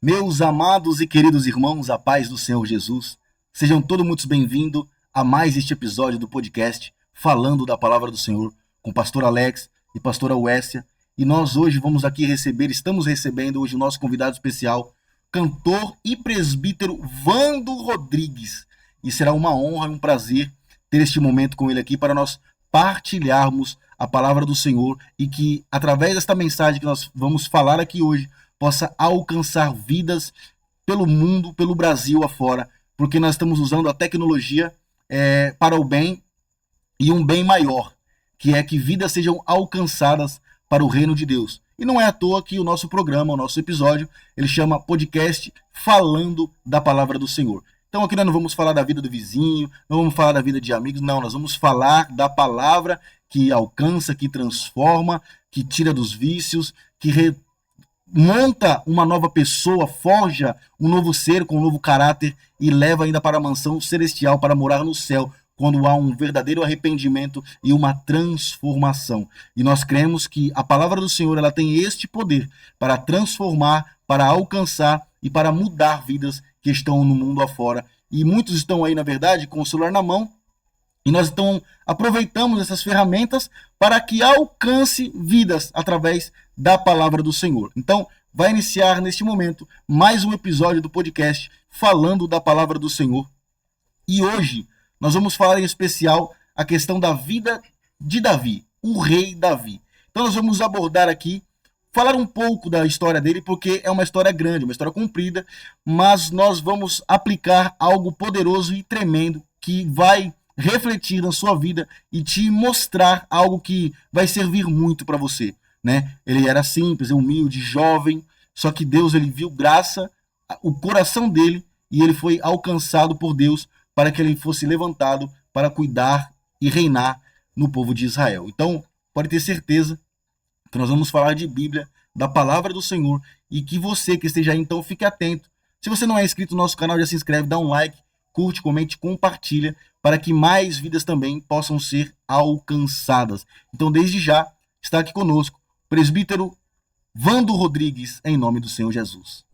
Meus amados e queridos irmãos, a paz do Senhor Jesus, sejam todos muito bem-vindos a mais este episódio do podcast Falando da Palavra do Senhor, com o pastor Alex e pastora Uessia. E nós hoje estamos recebendo hoje o nosso convidado especial, cantor e presbítero Vando Rodrigues. E será uma honra e um prazer ter este momento com ele aqui para nós partilharmos a palavra do Senhor e que, através desta mensagem que nós vamos falar aqui hoje, possa alcançar vidas pelo mundo, pelo Brasil afora, porque nós estamos usando a tecnologia para o bem e um bem maior, que é que vidas sejam alcançadas para o reino de Deus. E não é à toa que o nosso programa, o nosso episódio, ele chama podcast Falando da Palavra do Senhor. Então aqui nós não vamos falar da vida do vizinho, não vamos falar da vida de amigos, não, nós vamos falar da palavra que alcança, que transforma, que tira dos vícios, que monta uma nova pessoa, forja um novo ser com um novo caráter e leva ainda para a mansão celestial, para morar no céu, quando há um verdadeiro arrependimento e uma transformação. E nós cremos que a palavra do Senhor ela tem este poder para transformar, para alcançar e para mudar vidas que estão no mundo afora. E muitos estão aí, na verdade, com o celular na mão, e nós então aproveitamos essas ferramentas para que alcance vidas através da palavra do Senhor. Então, vai iniciar neste momento mais um episódio do podcast Falando da Palavra do Senhor. E hoje nós vamos falar em especial a questão da vida de Davi, o rei Davi. Então nós vamos abordar aqui, falar um pouco da história dele, porque é uma história grande, uma história comprida, mas nós vamos aplicar algo poderoso e tremendo que vai refletir na sua vida e te mostrar algo que vai servir muito para você, né? Ele era simples, humilde, jovem, só que Deus ele viu graça, o coração dele, e ele foi alcançado por Deus para que ele fosse levantado para cuidar e reinar no povo de Israel. Então, pode ter certeza que nós vamos falar de Bíblia, da palavra do Senhor, e que você que esteja aí, então, fique atento. Se você não é inscrito no nosso canal, já se inscreve, dá um like, curte, comente, compartilha, para que mais vidas também possam ser alcançadas. Então, desde já, está aqui conosco o presbítero Vando Rodrigues, em nome do Senhor Jesus.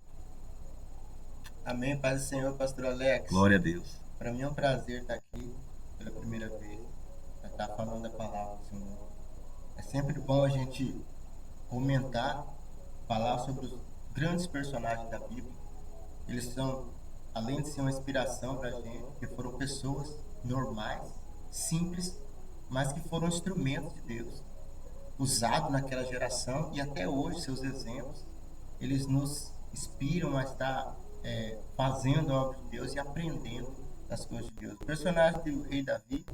Amém, paz do Senhor, pastor Alex. Glória a Deus. Para mim é um prazer estar aqui pela primeira vez, para estar falando da palavra do Senhor. É sempre bom a gente comentar, falar sobre os grandes personagens da Bíblia. Eles são, além de ser uma inspiração para a gente, que foram pessoas normais, simples, mas que foram instrumentos de Deus, usados naquela geração, e até hoje seus exemplos, eles nos inspiram a estar fazendo a obra de Deus e aprendendo das coisas de Deus. O personagem do rei Davi,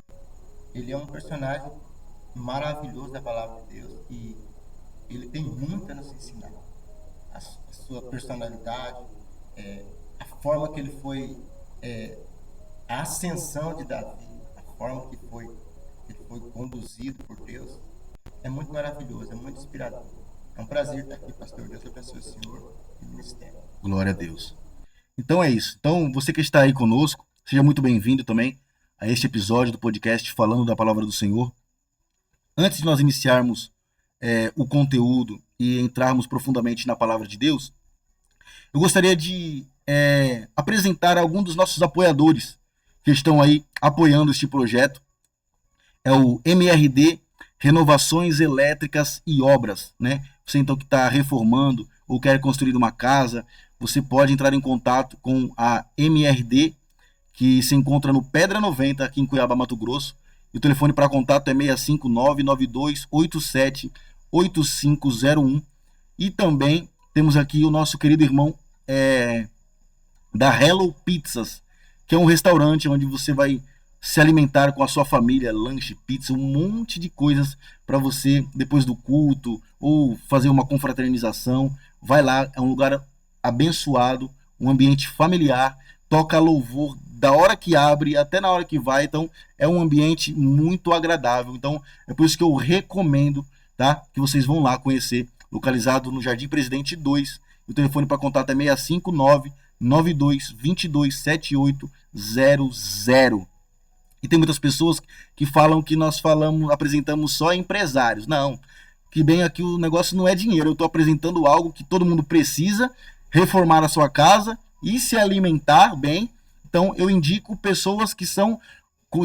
ele é um personagem maravilhoso da palavra de Deus e ele tem muito a nos ensinar. A sua personalidade, a forma que ele foi, a ascensão de Davi, a forma que ele foi conduzido por Deus, é muito maravilhoso, é muito inspirador. É um prazer estar aqui, pastor. Deus abençoe o senhor e o ministério. Glória a Deus. Então é isso. Então, você que está aí conosco, seja muito bem-vindo também a este episódio do podcast Falando da Palavra do Senhor. Antes de nós iniciarmos o conteúdo e entrarmos profundamente na Palavra de Deus, eu gostaria de apresentar alguns dos nossos apoiadores que estão aí apoiando este projeto. É o MRD, Renovações Elétricas e Obras, né? Você então que está reformando ou quer construir uma casa, você pode entrar em contato com a MRD, que se encontra no Pedra 90, aqui em Cuiabá, Mato Grosso. E o telefone para contato é 65992878501. E também temos aqui o nosso querido irmão da Hello Pizzas, que é um restaurante onde você vai se alimentar com a sua família, lanche, pizza, um monte de coisas para você depois do culto ou fazer uma confraternização. Vai lá, é um lugar abençoado, um ambiente familiar, toca louvor da hora que abre até na hora que vai, então é um ambiente muito agradável. Então é por isso que eu recomendo, tá, que vocês vão lá conhecer, localizado no Jardim Presidente 2. O telefone para contato é 65992227800. E tem muitas pessoas que falam que nós apresentamos só empresários. Não, que bem aqui o negócio não é dinheiro. Eu estou apresentando algo que todo mundo precisa reformar a sua casa e se alimentar bem. Então, eu indico pessoas que são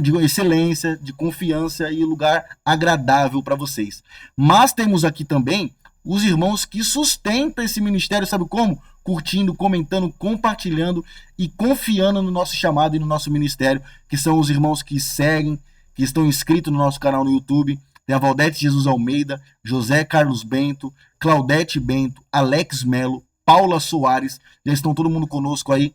de excelência, de confiança e lugar agradável para vocês. Mas temos aqui também os irmãos que sustentam esse ministério, sabe como? Curtindo, comentando, compartilhando e confiando no nosso chamado e no nosso ministério, que são os irmãos que seguem, que estão inscritos no nosso canal no YouTube. Tem a Valdete Jesus Almeida, José Carlos Bento, Claudete Bento, Alex Melo, Paula Soares, já estão todo mundo conosco aí,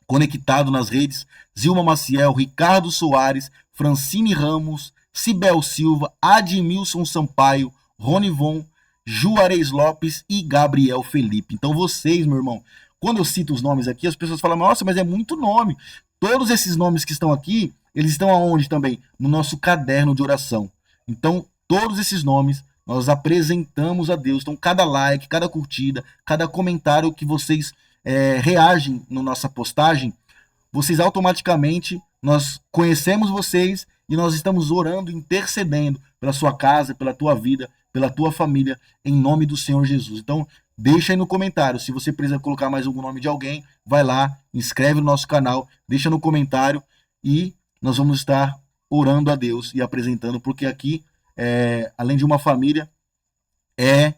conectado nas redes. Zilma Maciel, Ricardo Soares, Francine Ramos, Cibel Silva, Admilson Sampaio, Ronivon, Juarez Lopes e Gabriel Felipe. Então vocês, meu irmão, quando eu cito os nomes aqui, as pessoas falam, nossa, mas é muito nome. Todos esses nomes que estão aqui, eles estão aonde também? No nosso caderno de oração. Então, todos esses nomes nós apresentamos a Deus. Então, cada like, cada curtida, cada comentário que vocês reagem na nossa postagem, vocês automaticamente, nós conhecemos vocês e nós estamos orando, intercedendo pela sua casa, pela tua vida, pela tua família, em nome do Senhor Jesus. Então, deixa aí no comentário. Se você precisa colocar mais algum nome de alguém, vai lá, inscreve no nosso canal, deixa no comentário e nós vamos estar orando a Deus e apresentando, porque aqui, além de uma família, é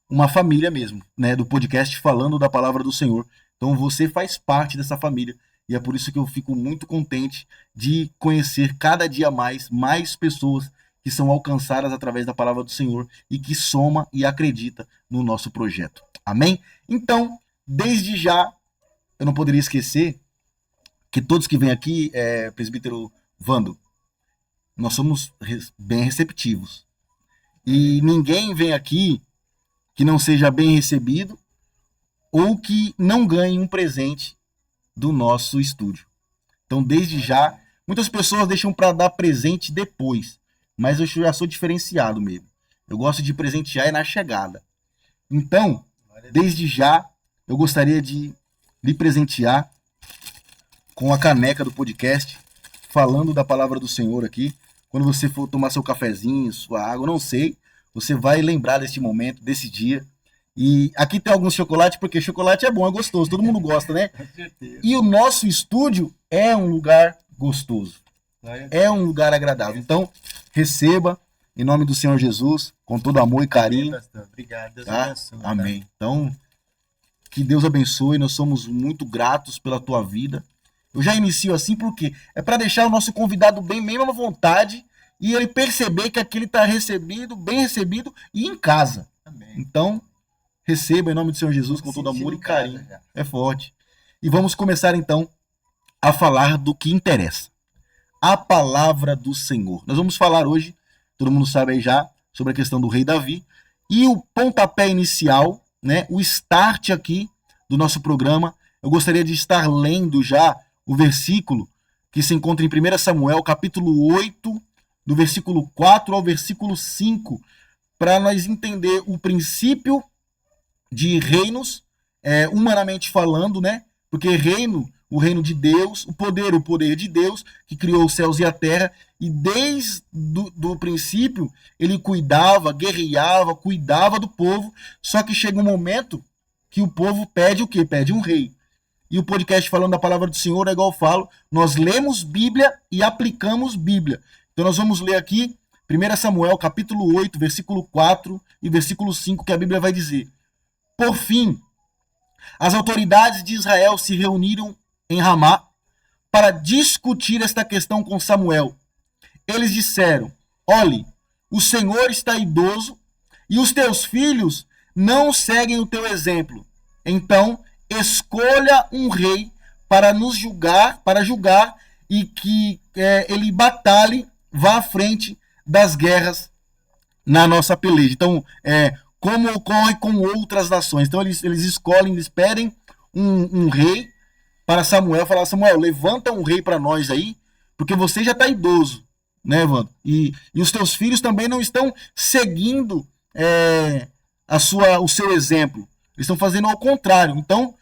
uma família mesmo, né, do podcast Falando da Palavra do Senhor. Então você faz parte dessa família e é por isso que eu fico muito contente de conhecer cada dia mais pessoas que são alcançadas através da Palavra do Senhor e que soma e acredita no nosso projeto. Amém? Então, desde já, eu não poderia esquecer que todos que vêm aqui, presbítero Vando, nós somos bem receptivos. E ninguém vem aqui que não seja bem recebido ou que não ganhe um presente do nosso estúdio. Então, desde já, muitas pessoas deixam para dar presente depois, mas eu já sou diferenciado mesmo. Eu gosto de presentear na chegada. Então, desde já, eu gostaria de lhe presentear com a caneca do podcast, falando da palavra do Senhor aqui. Quando você for tomar seu cafezinho, sua água, não sei, você vai lembrar desse momento, desse dia. E aqui tem alguns chocolates, porque chocolate é bom, é gostoso, todo mundo gosta, né? Com certeza. E o nosso estúdio é um lugar gostoso, é um lugar agradável. Então, receba, em nome do Senhor Jesus, com todo amor e carinho. Pastor, obrigado. Deus Tá? abençoe. Amém. Então, que Deus abençoe, nós somos muito gratos pela tua vida. Eu já inicio assim porque é para deixar o nosso convidado bem mesmo à vontade e ele perceber que aqui ele está recebido, bem recebido e em casa. Amém. Então, receba em nome do Senhor Jesus com todo amor e carinho. É forte. E vamos começar então a falar do que interessa. A palavra do Senhor. Nós vamos falar hoje, todo mundo sabe aí já, sobre a questão do rei Davi. E o pontapé inicial, né, o start aqui do nosso programa, eu gostaria de estar lendo já o versículo que se encontra em 1 Samuel, capítulo 8, do versículo 4 ao versículo 5, para nós entender o princípio de reinos, humanamente falando, né? Porque reino, o reino de Deus, o poder de Deus, que criou os céus e a terra, e desde do princípio, ele cuidava, guerreava, cuidava do povo, só que chega um momento que o povo pede o quê? Pede um rei. E o podcast Falando da Palavra do Senhor, é igual eu falo, nós lemos Bíblia e aplicamos Bíblia. Então nós vamos ler aqui 1 Samuel, capítulo 8, versículo 4 e versículo 5, que a Bíblia vai dizer: Por fim, as autoridades de Israel se reuniram em Ramá para discutir esta questão com Samuel. Eles disseram: Olhe, o Senhor está idoso e os teus filhos não seguem o teu exemplo. Então, escolha um rei para nos julgar, e que ele batalhe, vá à frente das guerras na nossa peleja. Então, como ocorre com outras nações. Então, eles escolhem, eles pedem um rei para Samuel, falar: Samuel, levanta um rei para nós aí, porque você já está idoso, né, Evandro? E os teus filhos também não estão seguindo o seu exemplo. Eles estão fazendo ao contrário. Então,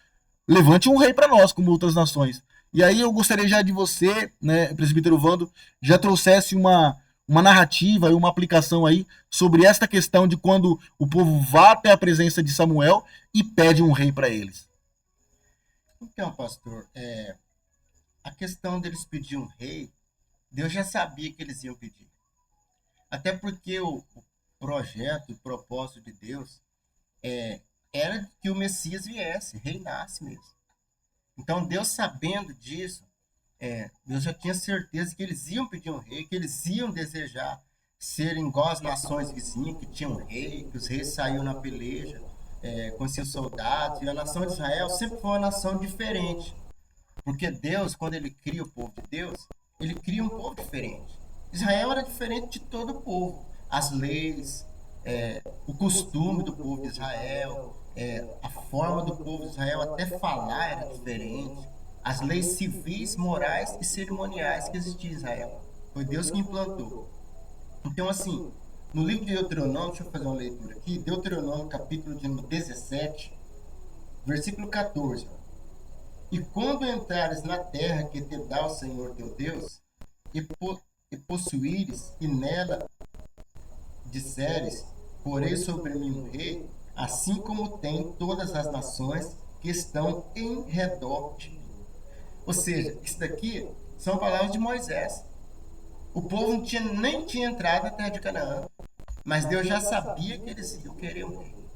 levante um rei para nós, como outras nações. E aí eu gostaria já de você, né, presbítero Vando, já trouxesse uma narrativa e uma aplicação aí sobre esta questão de quando o povo vai até a presença de Samuel e pede um rei para eles. Então, pastor, a questão deles pedir um rei, Deus já sabia que eles iam pedir. Até porque o projeto, o propósito de Deus era que o Messias viesse, reinasse mesmo. Então, Deus sabendo disso, Deus já tinha certeza que eles iam pedir um rei, que eles iam desejar serem igual as nações vizinhas, que tinham um rei, que os reis saíam na peleja com seus soldados. E a nação de Israel sempre foi uma nação diferente. Porque Deus, quando ele cria o povo de Deus, ele cria um povo diferente. Israel era diferente de todo o povo. As leis, o costume do povo de Israel, a forma do povo de Israel até falar era diferente. As leis civis, morais e cerimoniais que existiam em Israel. Foi Deus que implantou. Então, assim, no livro de Deuteronômio, deixa eu fazer uma leitura aqui, Deuteronômio capítulo de 17, versículo 14. E quando entrares na terra que te dá o Senhor teu Deus, e possuíres, e nela disseres, porei sobre mim um rei, assim como tem todas as nações que estão em redor de mim. Ou seja, isso daqui são palavras de Moisés. O povo nem tinha entrado na terra de Canaã, mas Deus já sabia que eles iam querer um rei.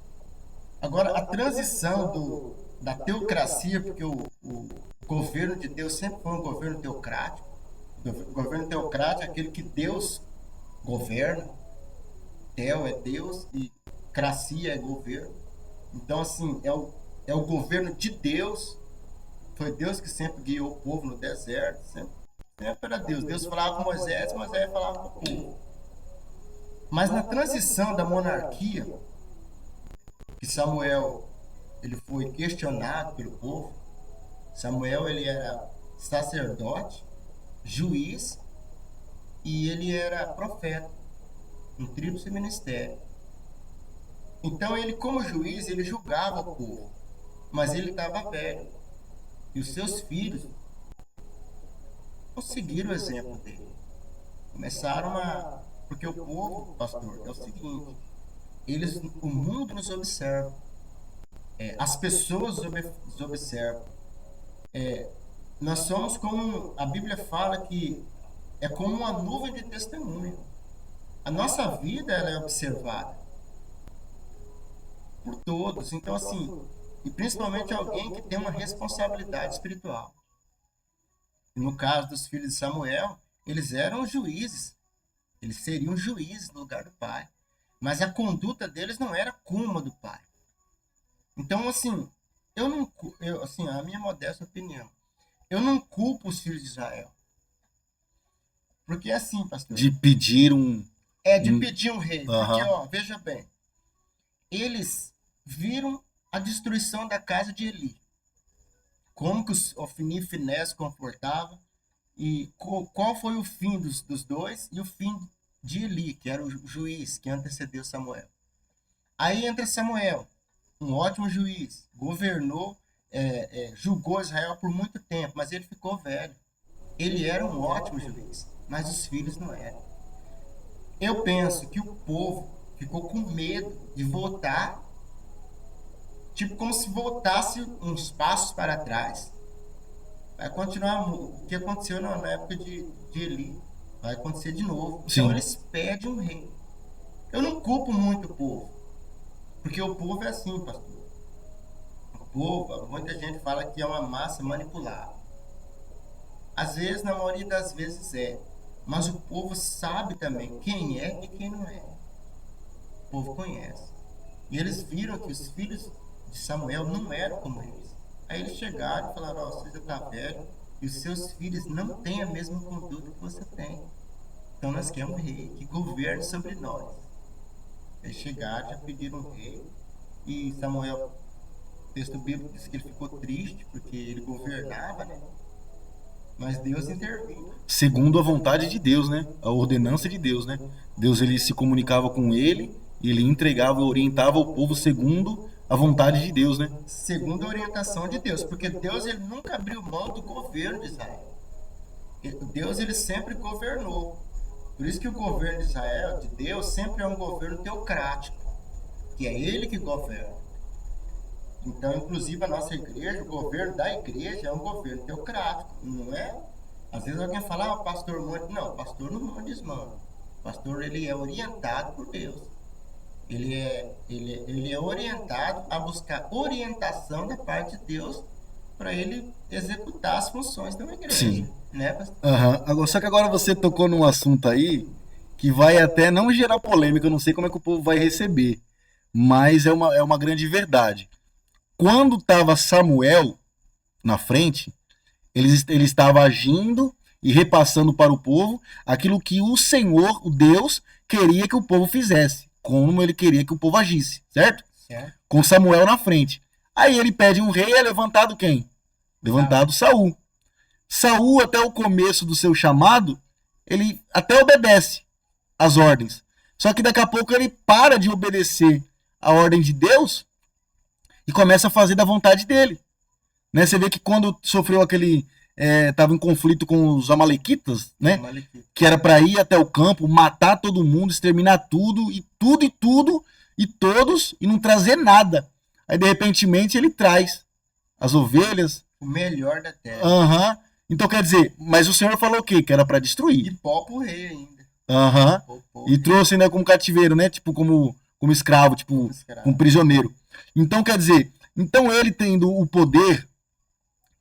Agora, a transição da teocracia, porque o governo de Deus sempre foi um governo teocrático. O governo teocrático é aquele que Deus governa. Teo é Deus e cracia é governo. Então, assim, é o governo de Deus. Foi Deus que sempre guiou o povo no deserto. Sempre era Deus. Deus falava com Moisés, Moisés falava com o povo. Mas na transição da monarquia, que Samuel ele foi questionado pelo povo. Samuel ele era sacerdote, juiz e ele era profeta, um tríplice ministério. Então ele, como juiz, ele julgava o povo, mas ele estava velho. E os seus filhos não seguiram o exemplo dele. Começaram a... Porque o povo, pastor, é o seguinte, o mundo nos observa. As pessoas nos observam. Nós somos como... A Bíblia fala que é como uma nuvem de testemunho. A nossa vida ela é observada por todos. Então, assim, e principalmente alguém que tem uma responsabilidade espiritual. E no caso dos filhos de Samuel, eles eram juízes. Eles seriam juízes no lugar do pai. Mas a conduta deles não era como a do pai. Então, assim, assim, a minha modesta opinião, eu não culpo os filhos de Israel. Porque é assim, pastor. De pedir um... de pedir um rei. Porque, veja bem, eles viram a destruição da casa de Eli. Como que Ofni e Finés se comportavam e qual foi o fim dos dois e o fim de Eli, que era o juiz que antecedeu Samuel. Aí entra Samuel, um ótimo juiz, governou, julgou Israel por muito tempo, mas ele ficou velho. Ele era um ótimo juiz, mas os filhos não eram. Eu penso que o povo ficou com medo de voltar, tipo como se voltasse uns passos para trás. Vai continuar o que aconteceu na época de Eli. Vai acontecer de novo. Sim. Então eles pedem um rei. Eu não culpo muito o povo. Porque o povo é assim, pastor. O povo, muita gente fala que é uma massa manipulada. Às vezes, na maioria das vezes é. Mas o povo sabe também quem é e quem não é. O povo conhece. E eles viram que os filhos de Samuel não eram como eles. Aí eles chegaram e falaram, você já está velho e os seus filhos não têm a mesma conduta que você tem. Então nós queremos um rei que governe sobre nós. Eles chegaram, já pediram um rei e Samuel, o texto bíblico diz que ele ficou triste porque ele governava, né? Mas Deus interviu. Segundo a vontade de Deus, né? A ordenança de Deus, né? Deus ele se comunicava com ele, ele entregava e orientava o povo segundo a vontade de Deus, né? Segundo a orientação de Deus, porque Deus ele nunca abriu mão do governo de Israel. Deus ele sempre governou. Por isso que o governo de Israel, de Deus, sempre é um governo teocrático, que é ele que governa. Então, inclusive, a nossa igreja, o governo da igreja é um governo teocrático, não é? Às vezes alguém fala, pastor manda. Não, pastor não desmanda. O pastor, ele é orientado por Deus. Ele é orientado a buscar orientação da parte de Deus para ele executar as funções de uma igreja, Sim. né, pastor? Aham. Só que agora você tocou num assunto aí que vai até não gerar polêmica, eu não sei como é que o povo vai receber, mas é uma grande verdade. Quando estava Samuel na frente, ele estava agindo e repassando para o povo aquilo que o Senhor, o Deus, queria que o povo fizesse, como ele queria que o povo agisse, certo? Certo? Com Samuel na frente. Aí ele pede um rei, é levantado quem? Levantado Saul. Saul, até o começo do seu chamado, ele até obedece às ordens. Só que daqui a pouco ele para de obedecer a ordem de Deus e começa a fazer da vontade dele. Né? Você vê que quando sofreu aquele. Estava em conflito com os Amalequitas, né? Que era para ir até o campo, matar todo mundo, exterminar tudo, e todos, e não trazer nada. Aí, de repentemente, ele traz as ovelhas. O melhor da terra. Aham. Então, quer dizer, mas o Senhor falou o quê? Que era para destruir. E pó pro rei ainda. Aham. E trouxe, né, como cativeiro, né? Tipo, como escravo, tipo, como prisioneiro. Então, quer dizer, então ele tendo o poder,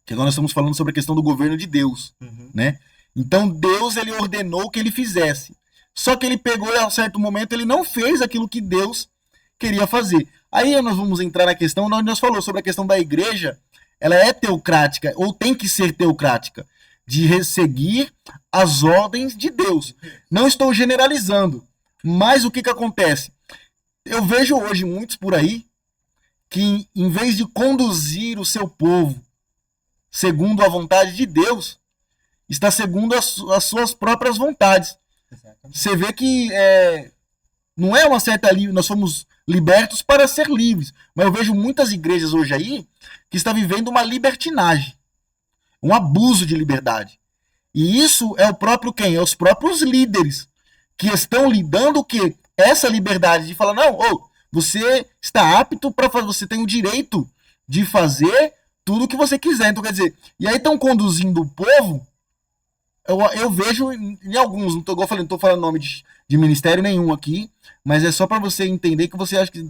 que agora nós estamos falando sobre a questão do governo de Deus, né? Então Deus, ele ordenou que ele fizesse. Só que ele pegou e a certo momento ele não fez aquilo que Deus queria fazer. Aí nós vamos entrar na questão onde nós falamos sobre a questão da igreja. Ela é teocrática, ou tem que ser teocrática, de seguir as ordens de Deus. Não estou generalizando, mas o que acontece? Eu vejo hoje muitos por aí que, em vez de conduzir o seu povo segundo a vontade de Deus, está segundo as suas próprias vontades. Exatamente. Você vê que não é uma certa livre, nós somos libertos para ser livres, mas eu vejo muitas igrejas hoje aí que estão vivendo uma libertinagem, um abuso de liberdade. E isso é o próprio quem? É os próprios líderes que estão lidando o quê? Essa liberdade de falar, não, você está apto para fazer, você tem o direito de fazer tudo o que você quiser. Então, quer dizer, e aí estão conduzindo o povo. Eu vejo em alguns, não estou falando nome de ministério nenhum aqui, mas é só para você entender que você acha que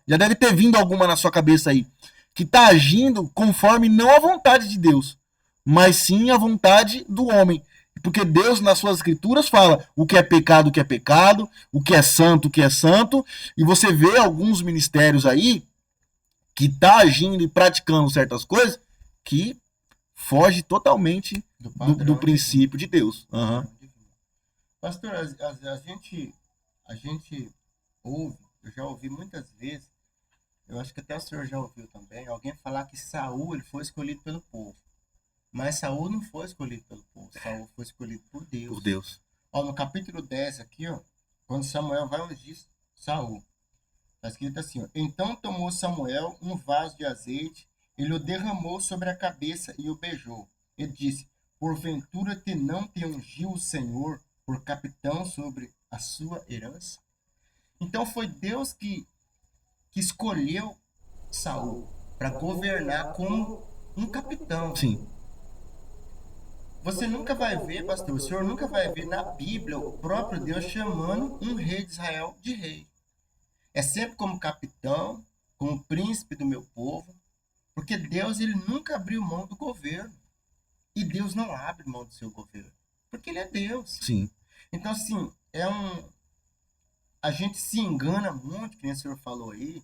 já deve ter vindo alguma na sua cabeça aí, que está agindo conforme não a vontade de Deus, mas sim a vontade do homem. Porque Deus, nas suas escrituras, fala o que é pecado, o que é santo, e você vê alguns ministérios aí que tá agindo e praticando certas coisas que foge totalmente do princípio de Deus. Uhum. Pastor, a gente ouve, eu já ouvi muitas vezes, eu acho que até o senhor já ouviu também, alguém falar que Saul ele foi escolhido pelo povo. Mas Saul não foi escolhido pelo povo, Saul foi escolhido por Deus. Por Deus. Ó, no capítulo 10 aqui, ó, quando Samuel vai ungir Saul, está escrito assim, ó, então tomou Samuel um vaso de azeite, ele o derramou sobre a cabeça e o beijou. Ele disse, porventura não te ungiu o Senhor por capitão sobre a sua herança? Então foi Deus que escolheu Saul para governar como um capitão. Sim. Você nunca vai ver, pastor, o senhor nunca vai ver na Bíblia o próprio Deus chamando um rei de Israel de rei. É sempre como capitão, como príncipe do meu povo, porque Deus ele nunca abriu mão do governo. E Deus não abre mão do seu governo, porque ele é Deus. Sim. Então, assim, a gente se engana muito, que nem o senhor falou aí,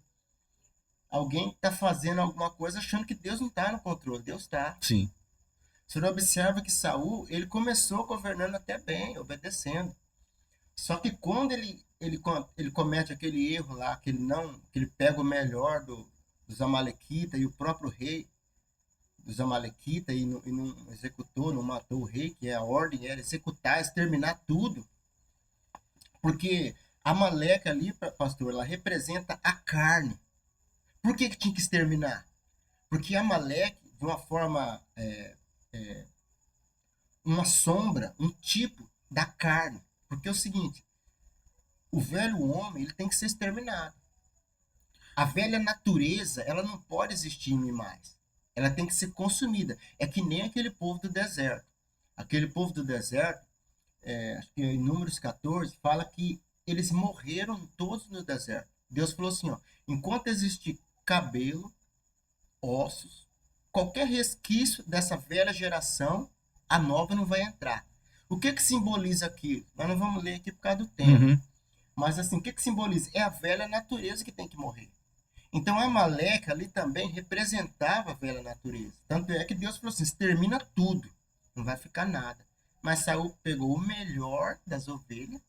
alguém está fazendo alguma coisa achando que Deus não está no controle, Deus está. Sim. O senhor observa que Saul, ele começou governando até bem, obedecendo. Só que quando ele comete aquele erro lá, que ele pega o melhor dos Amalequitas e o próprio rei dos Amalequitas e não executou, não matou o rei, que a ordem era executar, exterminar tudo. Porque Amaleque ali, pastor, ela representa a carne. Por que tinha que exterminar? Porque Amaleque, de uma forma... uma sombra, um tipo da carne. Porque é o seguinte, o velho homem ele tem que ser exterminado. A velha natureza, ela não pode existir em mim mais. Ela tem que ser consumida. É que nem aquele povo do deserto. Aquele povo do deserto, acho que em Números 14, fala que eles morreram todos no deserto. Deus falou assim, ó, enquanto existir cabelo, ossos, qualquer resquício dessa velha geração, a nova não vai entrar. O que simboliza aquilo? Nós não vamos ler aqui por causa do tempo. Uhum. Mas assim, o que simboliza? É a velha natureza que tem que morrer. Então, Amaleque ali também representava a velha natureza. Tanto é que Deus falou assim, extermina tudo, não vai ficar nada. Mas Saul pegou o melhor das ovelhas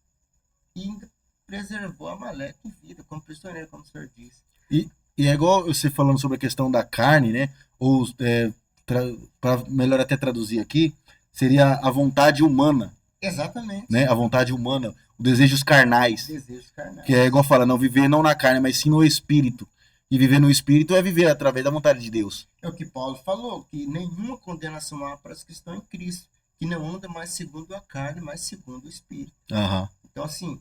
e ainda preservou Amaleque em vida, como prisioneiro, como o senhor disse. E é igual você falando sobre a questão da carne, né? Ou, para melhor até traduzir aqui, seria a vontade humana, Exatamente. né? A vontade humana, os desejos carnais. Desejos carnais. Que é igual fala, não viver não na carne, mas sim no espírito. E viver no espírito é viver através da vontade de Deus. É o que Paulo falou, que nenhuma condenação há para os que estão em Cristo, que não anda mais segundo a carne, mas segundo o espírito. Uhum. Então, assim,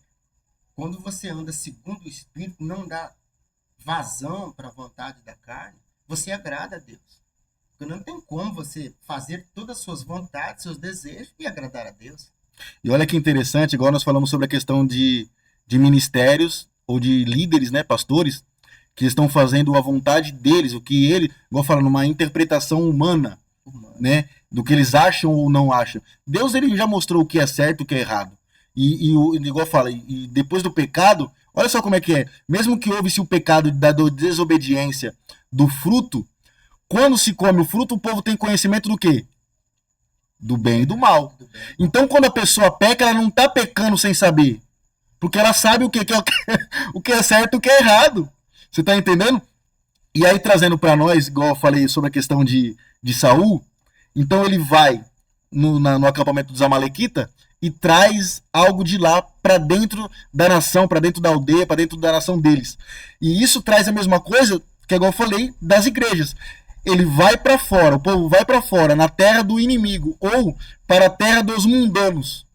quando você anda segundo o espírito, não dá vazão para a vontade da carne, você agrada a Deus. Porque não tem como você fazer todas as suas vontades, seus desejos e agradar a Deus. E olha que interessante, igual nós falamos sobre a questão de ministérios ou de líderes, né, pastores, que estão fazendo a vontade deles, o que ele, igual falando, uma interpretação humana, né, do que eles acham ou não acham. Deus, ele já mostrou o que é certo e o que é errado. E igual fala, e depois do pecado, olha só como é que é. Mesmo que houve-se o pecado da desobediência do fruto, quando se come o fruto, o povo tem conhecimento do quê? Do bem e do mal. Então, quando a pessoa peca, ela não está pecando sem saber. Porque ela sabe o que é certo e o que é errado. Você está entendendo? E aí, trazendo para nós, igual eu falei sobre a questão de Saul, então ele vai no acampamento dos Amalequitas e traz algo de lá para dentro da nação, para dentro da aldeia, para dentro da nação deles. E isso traz a mesma coisa que, igual eu falei, das igrejas. Ele vai para fora, o povo vai para fora, na terra do inimigo, ou para a terra dos mundanos.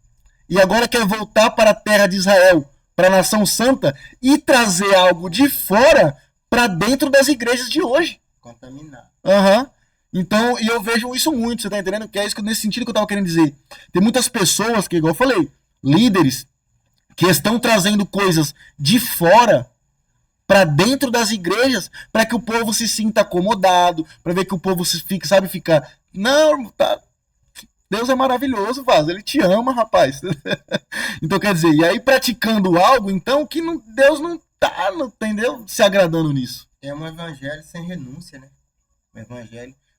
E agora quer voltar para a terra de Israel, para a nação santa, e trazer algo de fora para dentro das igrejas de hoje. Contaminar. Uhum. Então, e eu vejo isso muito, você tá entendendo? Que é isso nesse sentido que eu tava querendo dizer. Tem muitas pessoas que, igual eu falei, líderes, que estão trazendo coisas de fora para dentro das igrejas, para que o povo se sinta acomodado, para ver que o povo se fica, sabe, ficar, não, tá, Deus é maravilhoso, Vaz, ele te ama, rapaz. Então, quer dizer, e aí praticando algo, então, que não, Deus não tá, entendeu? Se agradando nisso. É um evangelho sem renúncia, né?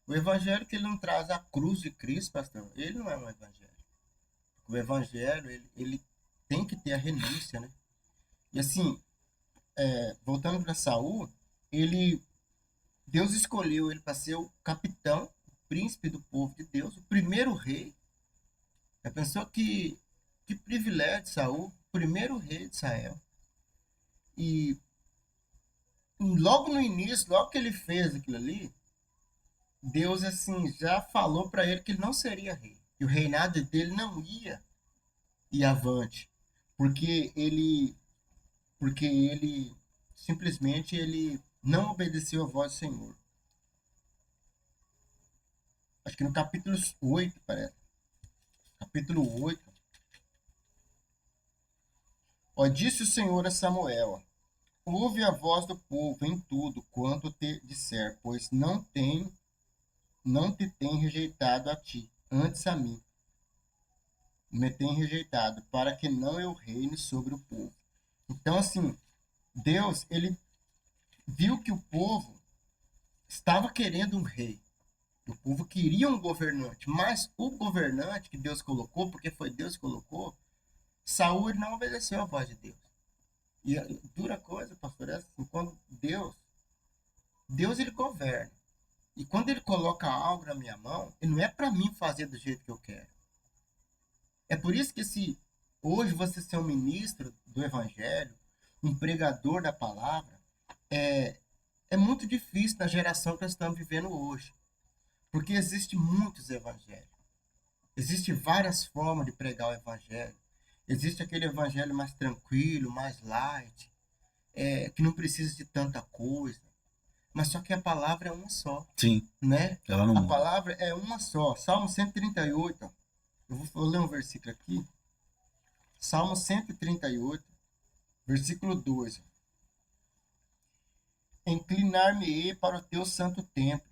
O evangelho que ele não traz a cruz de Cristo, pastor, ele não é um evangelho. O evangelho, ele tem que ter a renúncia, né? E assim, voltando para Saul, Deus escolheu ele para ser o capitão, o príncipe do povo de Deus, o primeiro rei. Já pensou que privilégio de Saul, primeiro rei de Israel. E logo no início, logo que ele fez aquilo ali, Deus assim já falou para ele que ele não seria rei, que o reinado dele não ia ir avante, porque ele simplesmente ele não obedeceu a voz do Senhor. Acho que no capítulo 8, parece. Capítulo 8. Ó, disse o Senhor a Samuel: ouve a voz do povo em tudo quanto te disser, pois não te tem rejeitado a ti, antes a mim me tem rejeitado, para que não eu reine sobre o povo. Então, assim, Deus, ele viu que o povo estava querendo um rei. O povo queria um governante, mas o governante que Deus colocou, porque foi Deus que colocou, Saul ele não obedeceu a voz de Deus. E a dura coisa, pastor, é assim, quando Deus ele governa. E quando ele coloca algo na minha mão, ele não é para mim fazer do jeito que eu quero. É por isso que se hoje você ser um ministro do evangelho, um pregador da palavra, é muito difícil na geração que nós estamos vivendo hoje. Porque existem muitos evangelhos. Existem várias formas de pregar o evangelho. Existe aquele evangelho mais tranquilo, mais light. que não precisa de tanta coisa. Mas só que a palavra é uma só, Sim, né? ela não A muda. palavra é uma só. Salmo 138, ó. Vou ler um versículo aqui. Salmo 138, versículo 2. Inclinar-me-ei para o teu santo templo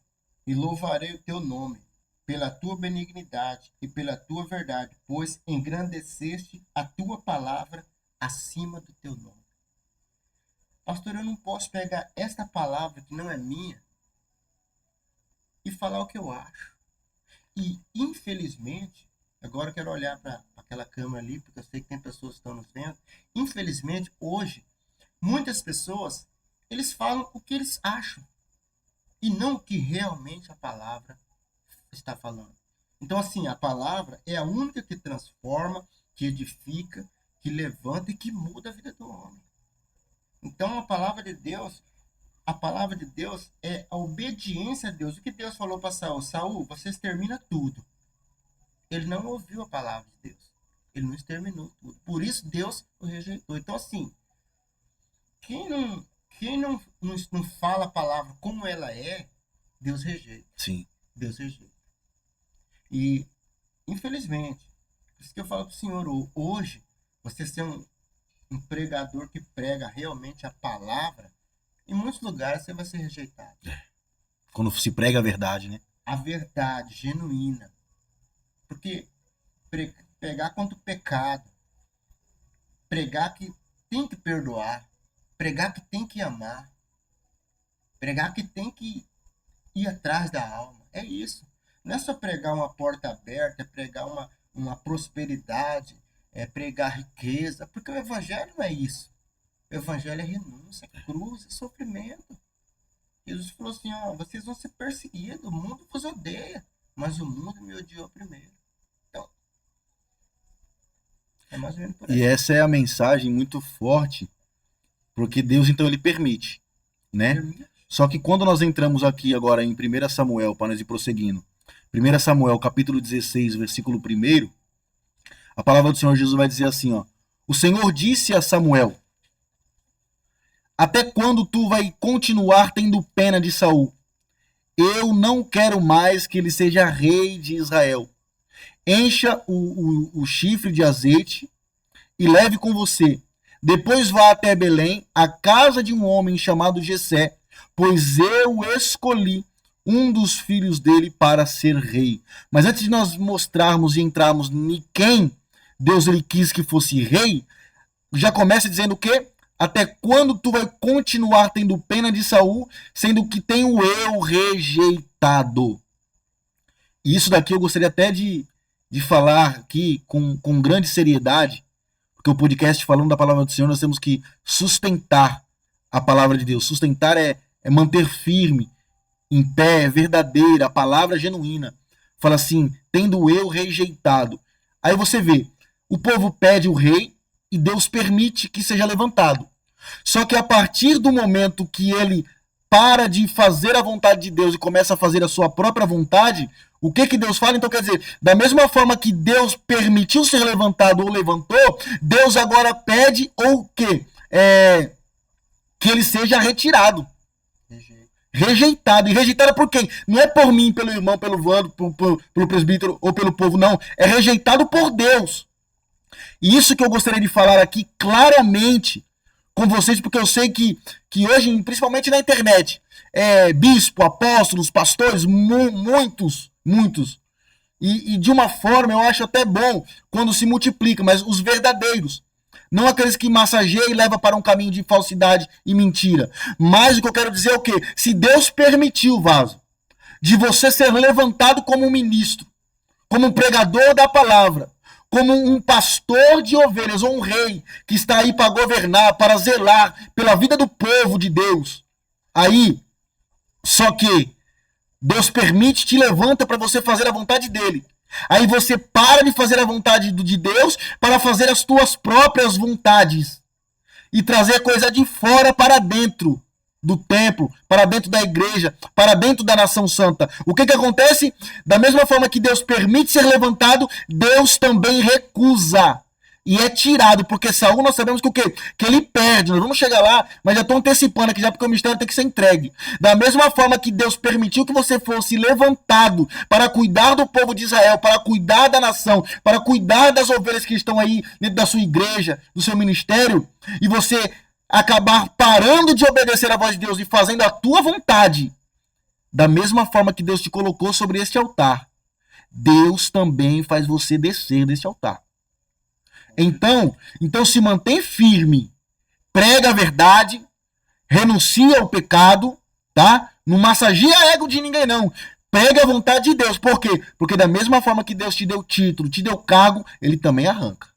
e louvarei o teu nome, pela tua benignidade e pela tua verdade, pois engrandeceste a tua palavra acima do teu nome. Pastor, eu não posso pegar esta palavra que não é minha e falar o que eu acho. E, infelizmente, agora eu quero olhar para aquela câmera ali, porque eu sei que tem pessoas que estão nos vendo. Infelizmente, hoje, muitas pessoas, eles falam o que eles acham e não o que realmente a palavra está falando. Então, assim, a palavra é a única que transforma, que edifica, que levanta e que muda a vida do homem. Então, a palavra de Deus é a obediência a Deus. O que Deus falou para Saul? Saul, você extermina tudo. Ele não ouviu a palavra de Deus. Ele não exterminou tudo. Por isso, Deus o rejeitou. Então, assim, quem não fala a palavra como ela é, Deus rejeita. Sim. Deus rejeita. E, infelizmente, por isso que eu falo para o Senhor, hoje, você ser um pregador que prega realmente a palavra, em muitos lugares você vai ser rejeitado. Quando se prega a verdade, né? A verdade genuína. Porque pregar contra o pecado, pregar que tem que perdoar, pregar que tem que amar, pregar que tem que ir atrás da alma. É isso. Não é só pregar uma porta aberta, é pregar uma prosperidade, é pregar riqueza, porque o evangelho não é isso. O evangelho é renúncia, é cruz, é sofrimento. Jesus falou assim, ó, vocês vão ser perseguidos, o mundo vos odeia, mas o mundo me odiou primeiro. Então, é mais ou menos por aí. E essa é a mensagem muito forte, porque Deus, então, ele permite, né? Permite. Só que quando nós entramos aqui agora em 1 Samuel, para nós ir prosseguindo, 1 Samuel, capítulo 16, versículo 1, a palavra do Senhor Jesus vai dizer assim, ó, o Senhor disse a Samuel, até quando tu vai continuar tendo pena de Saul? Eu não quero mais que ele seja rei de Israel. Encha o chifre de azeite e leve com você. Depois vá até Belém, a casa de um homem chamado Jessé, pois eu escolhi um dos filhos dele para ser rei. Mas antes de nós mostrarmos e entrarmos em quem Deus ele quis que fosse rei, já começa dizendo o quê? Até quando tu vai continuar tendo pena de Saul, sendo que tenho eu rejeitado? E isso daqui eu gostaria até de falar aqui com grande seriedade, porque o podcast falando da palavra do Senhor, nós temos que sustentar a palavra de Deus. Sustentar é manter firme, em pé, verdadeira, a palavra genuína. Fala assim, tendo eu rejeitado. Aí você vê, o povo pede o rei e Deus permite que seja levantado. Só que a partir do momento que ele para de fazer a vontade de Deus e começa a fazer a sua própria vontade, o que Deus fala? Então quer dizer, da mesma forma que Deus permitiu ser levantado ou levantou, Deus agora pede ou que ele seja retirado. Rejeitado. E rejeitado por quem? Não é por mim, pelo irmão, pelo Vando, pelo presbítero ou pelo povo, não. É rejeitado por Deus. E isso que eu gostaria de falar aqui claramente com vocês, porque eu sei que hoje, principalmente na internet, bispo, apóstolos, pastores, muitos, e de uma forma eu acho até bom quando se multiplica, mas os verdadeiros, não aqueles que massageiam e levam para um caminho de falsidade e mentira. Mas o que eu quero dizer é o quê? Se Deus permitiu, Vaso, de você ser levantado como um ministro, como um pregador da palavra, como um pastor de ovelhas ou um rei que está aí para governar, para zelar pela vida do povo de Deus. Aí, só que Deus permite, te levanta para você fazer a vontade dele. Aí você para de fazer a vontade de Deus para fazer as tuas próprias vontades e trazer coisa de fora para dentro do templo, para dentro da igreja, para dentro da nação santa. O que acontece? Da mesma forma que Deus permite ser levantado, Deus também recusa. e é tirado, porque Saul nós sabemos que o quê? Que ele perde. Nós vamos chegar lá, mas já estou antecipando aqui já porque o mistério tem que ser entregue. Da mesma forma que Deus permitiu que você fosse levantado para cuidar do povo de Israel, para cuidar da nação, para cuidar das ovelhas que estão aí dentro da sua igreja, do seu ministério, e você acabar parando de obedecer a voz de Deus e fazendo a tua vontade, da mesma forma que Deus te colocou sobre este altar, Deus também faz você descer desse altar. Então se mantém firme, prega a verdade, renuncia ao pecado, tá? Não massageia ego de ninguém, não. Prega a vontade de Deus. Por quê? Porque da mesma forma que Deus te deu título, te deu cargo, ele também arranca.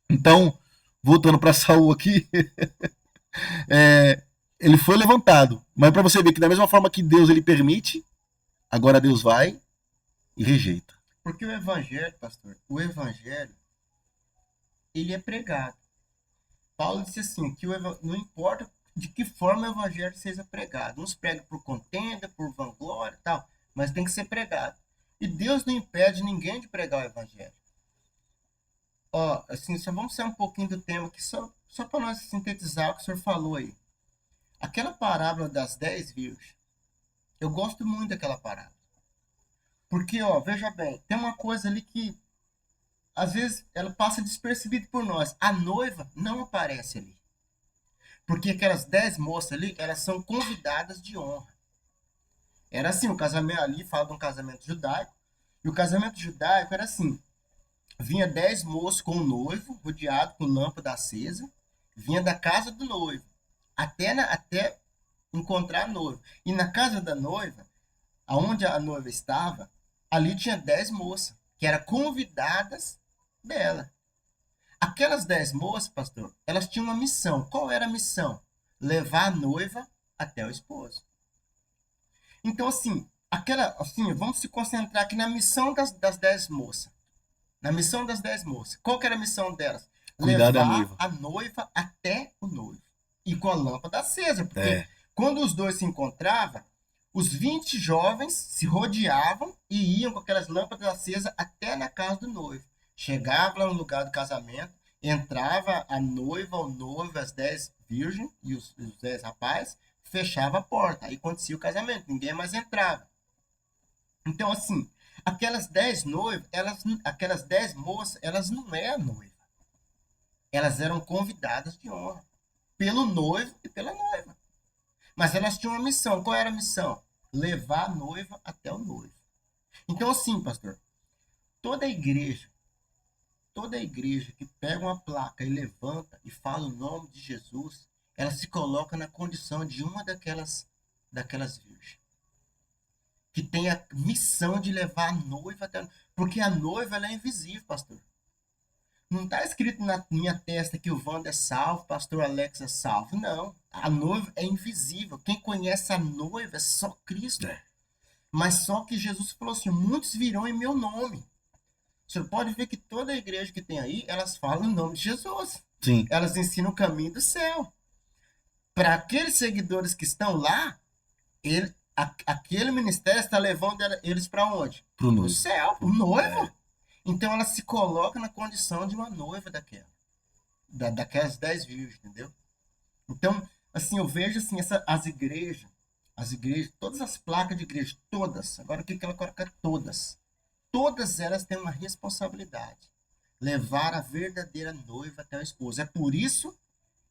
Então, voltando para Saul aqui, ele foi levantado. Mas para você ver que da mesma forma que Deus ele permite, agora Deus vai e rejeita. Porque o evangelho, pastor, ele é pregado. Paulo disse assim, que não importa de que forma o evangelho seja pregado. Uns pregam por contenda, por vanglória e tal, mas tem que ser pregado. E Deus não impede ninguém de pregar o evangelho. Ó, assim, só vamos sair um pouquinho do tema aqui, só para nós sintetizar o que o senhor falou aí. Aquela parábola das 10 virgens, eu gosto muito daquela parábola. Porque, ó, veja bem, tem uma coisa ali que às vezes ela passa despercebida por nós. A noiva não aparece ali. Porque aquelas 10 moças ali, elas são convidadas de honra. Era assim, o casamento ali, fala de um casamento judaico. E o casamento judaico era assim. Vinha 10 moços com o noivo, rodeado com lâmpada acesa. Vinha da casa do noivo. Até encontrar a noiva. E na casa da noiva, aonde a noiva estava, ali tinha 10 moças, que eram convidadas dela. Aquelas 10 moças, pastor, elas tinham uma missão. Qual era a missão? Levar a noiva até o esposo. Então, assim, vamos se concentrar aqui na missão das 10 moças. Na missão das 10 moças. Qual que era a missão delas? Cuidar da Levar noiva. a noiva até o noivo. E com a lâmpada acesa. Porque quando os dois se encontravam, os 20 jovens se rodeavam e iam com aquelas lâmpadas acesas até na casa do noivo. Chegava lá no lugar do casamento, entrava a noiva, o noivo, as 10 virgens e os 10 rapazes, fechava a porta. Aí acontecia o casamento, ninguém mais entrava. Então, assim, aquelas 10 noivas, aquelas 10 moças, elas não eram noiva. Elas eram convidadas de honra pelo noivo e pela noiva. Mas elas tinham uma missão. Qual era a missão? Levar a noiva até o noivo. Então, assim, pastor, toda igreja que pega uma placa e levanta e fala o nome de Jesus, ela se coloca na condição de uma daquelas virgens. Que tem a missão de levar a noiva até... Porque a noiva, ela é invisível, pastor. Não está escrito na minha testa que o Wander é salvo, o pastor Alex é salvo. Não. A noiva é invisível. Quem conhece a noiva é só Cristo. Mas só que Jesus falou assim, muitos virão em meu nome. Você pode ver que toda a igreja que tem aí, elas falam o nome de Jesus. Sim. Elas ensinam o caminho do céu. Para aqueles seguidores que estão lá, aquele ministério está levando eles para onde? Para o céu, para o noivo. Então ela se coloca na condição de uma noiva daquelas 10 virgens, entendeu? Então, assim, eu vejo assim, as igrejas, todas as placas de igreja, todas, agora o que ela coloca? Todas elas têm uma responsabilidade, levar a verdadeira noiva até o esposo. É por isso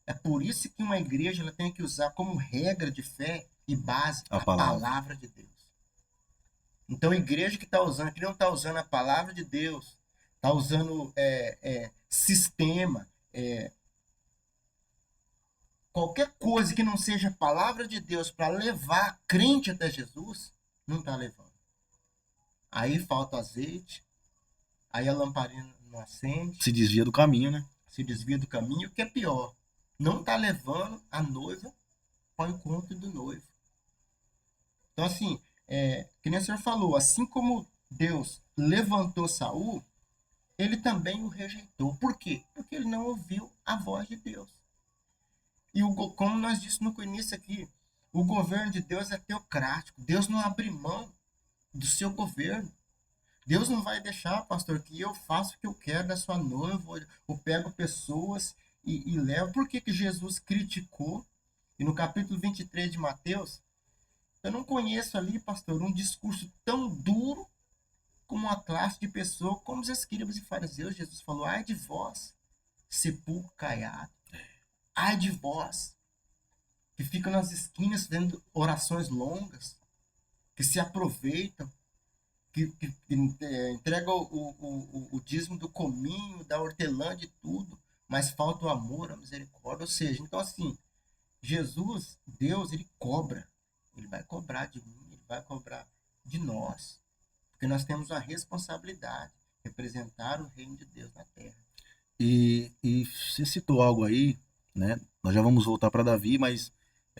que uma igreja ela tem que usar como regra de fé e base a palavra de Deus. Então, a igreja que não está usando a palavra de Deus, está usando sistema, qualquer coisa que não seja a palavra de Deus para levar crente até Jesus, não está levando. Aí falta azeite, aí a lamparina não acende. Se desvia do caminho, né? Se desvia do caminho, o que é pior, não está levando a noiva para o encontro do noivo. Então, assim, que nem o senhor falou, assim como Deus levantou Saul, ele também o rejeitou. Por quê? Porque ele não ouviu a voz de Deus. E como nós dissemos no início aqui, o governo de Deus é teocrático. Deus não abre mão do seu governo. Deus não vai deixar, pastor, que eu faça o que eu quero da sua noiva, eu pego pessoas e levo. Por que que Jesus criticou? E no capítulo 23 de Mateus, eu não conheço ali, pastor, um discurso tão duro como uma classe de pessoas, como os escribas e fariseus. Jesus falou: ai de vós, sepulcro caiado, ai de vós, que ficam nas esquinas fazendo orações longas, que se aproveitam, que entrega o dízimo do cominho, da hortelã, de tudo, mas falta o amor, a misericórdia. Ou seja, então assim, Jesus, Deus, ele cobra. Ele vai cobrar de mim, ele vai cobrar de nós. Porque nós temos a responsabilidade de representar o reino de Deus na terra. E você citou algo aí, né? Nós já vamos voltar para Davi, mas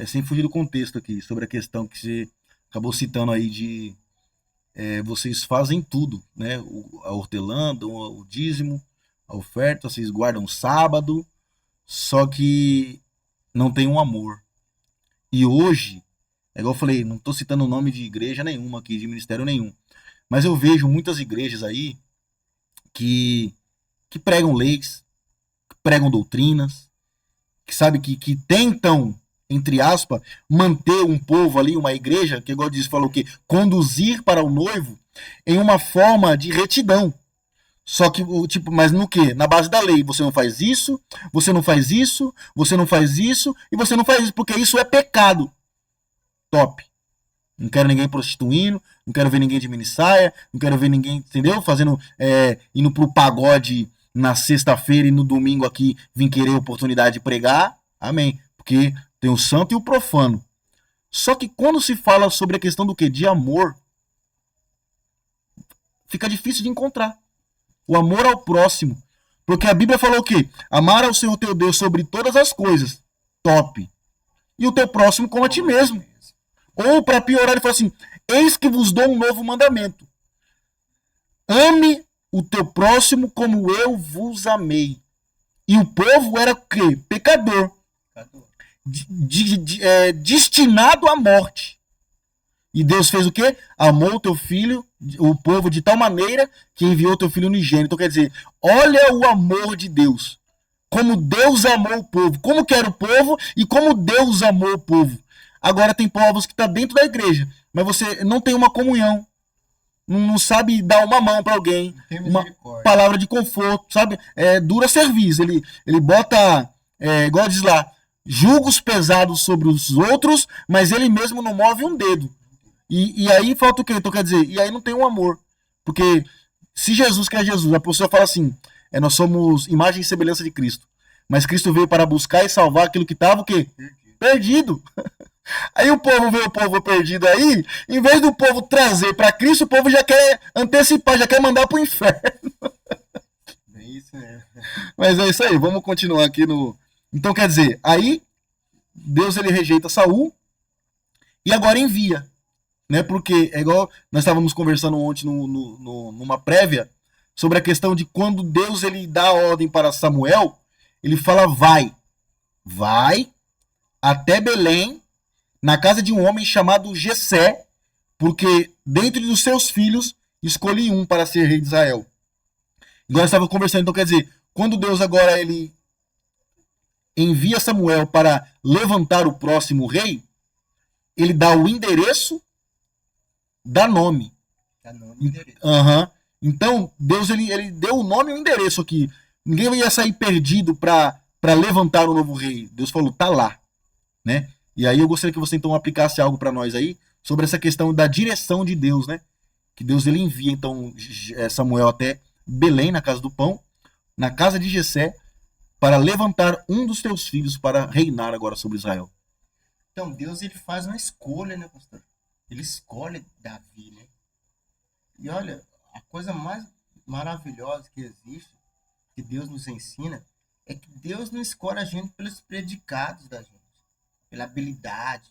sem fugir do contexto aqui, sobre a questão que você acabou citando aí de vocês fazem tudo, né? A hortelã, o dízimo, a oferta, vocês guardam o sábado, só que não tem um amor. E hoje, é igual eu falei, não estou citando o nome de igreja nenhuma aqui, de ministério nenhum, mas eu vejo muitas igrejas aí que, que pregam leis, que pregam doutrinas, que sabe que tentam, entre aspas, manter um povo ali, uma igreja, que igual diz, falou que conduzir para o noivo em uma forma de retidão. Só que, tipo, mas no que? Na base da lei. Você não faz isso, você não faz isso, você não faz isso, e você não faz isso, porque isso é pecado. Top. Não quero ninguém prostituindo, não quero ver ninguém de minissaia, não quero ver ninguém, entendeu? Fazendo, indo pro pagode na sexta-feira e no domingo aqui vim querer oportunidade de pregar. Amém. Porque tem o santo e o profano. Só que quando se fala sobre a questão do que? De amor, fica difícil de encontrar. O amor ao próximo. Porque a Bíblia falou o quê? Amar ao Senhor teu Deus sobre todas as coisas. Top. E o teu próximo como a ti mesmo. Ou, para piorar, ele fala assim: eis que vos dou um novo mandamento. Ame o teu próximo como eu vos amei. E o povo era o quê? Pecador. Destinado à morte. E Deus fez o quê? Amou o teu filho, o povo, de tal maneira que enviou o teu filho unigênito. Então quer dizer, olha o amor de Deus. Como Deus amou o povo. Como que era o povo e como Deus amou o povo. Agora tem povos que estão dentro da igreja, mas você não tem uma comunhão. Não sabe dar uma mão para alguém. Uma palavra de conforto, sabe? Dura serviço. Ele bota, igual diz lá, julgos pesados sobre os outros, mas ele mesmo não move um dedo. E aí falta o quê? Então quer dizer, e aí não tem um amor. Porque se Jesus quer Jesus, a pessoa fala assim, nós somos imagem e semelhança de Cristo. Mas Cristo veio para buscar e salvar aquilo que estava o quê? Perdido. Aí o povo vê o povo perdido aí, em vez do povo trazer para Cristo, o povo já quer antecipar, já quer mandar para o inferno. É isso mesmo. Mas é isso aí, vamos continuar aqui no... Então quer dizer, aí Deus ele rejeita Saul e agora envia. Né? Porque é igual nós estávamos conversando ontem numa prévia sobre a questão de quando Deus ele dá a ordem para Samuel, ele fala vai até Belém, na casa de um homem chamado Jessé, porque dentre dos seus filhos escolhi um para ser rei de Israel. Igual nós estávamos conversando, então quer dizer, quando Deus agora ele envia Samuel para levantar o próximo rei, ele dá o endereço, dá nome. Dá nome e endereço. Uhum. Então, Deus ele deu o nome e o endereço aqui. Ninguém ia sair perdido para levantar o novo rei. Deus falou, tá lá. Né? E aí eu gostaria que você então aplicasse algo para nós aí sobre essa questão da direção de Deus, né? Que Deus ele envia então Samuel até Belém, na casa do pão, na casa de Jessé, para levantar um dos teus filhos para reinar agora sobre Israel. Então, Deus ele faz uma escolha, né, pastor? Ele escolhe Davi, né? E olha, a coisa mais maravilhosa que existe, que Deus nos ensina, é que Deus não escolhe a gente pelos predicados da gente, pela habilidade.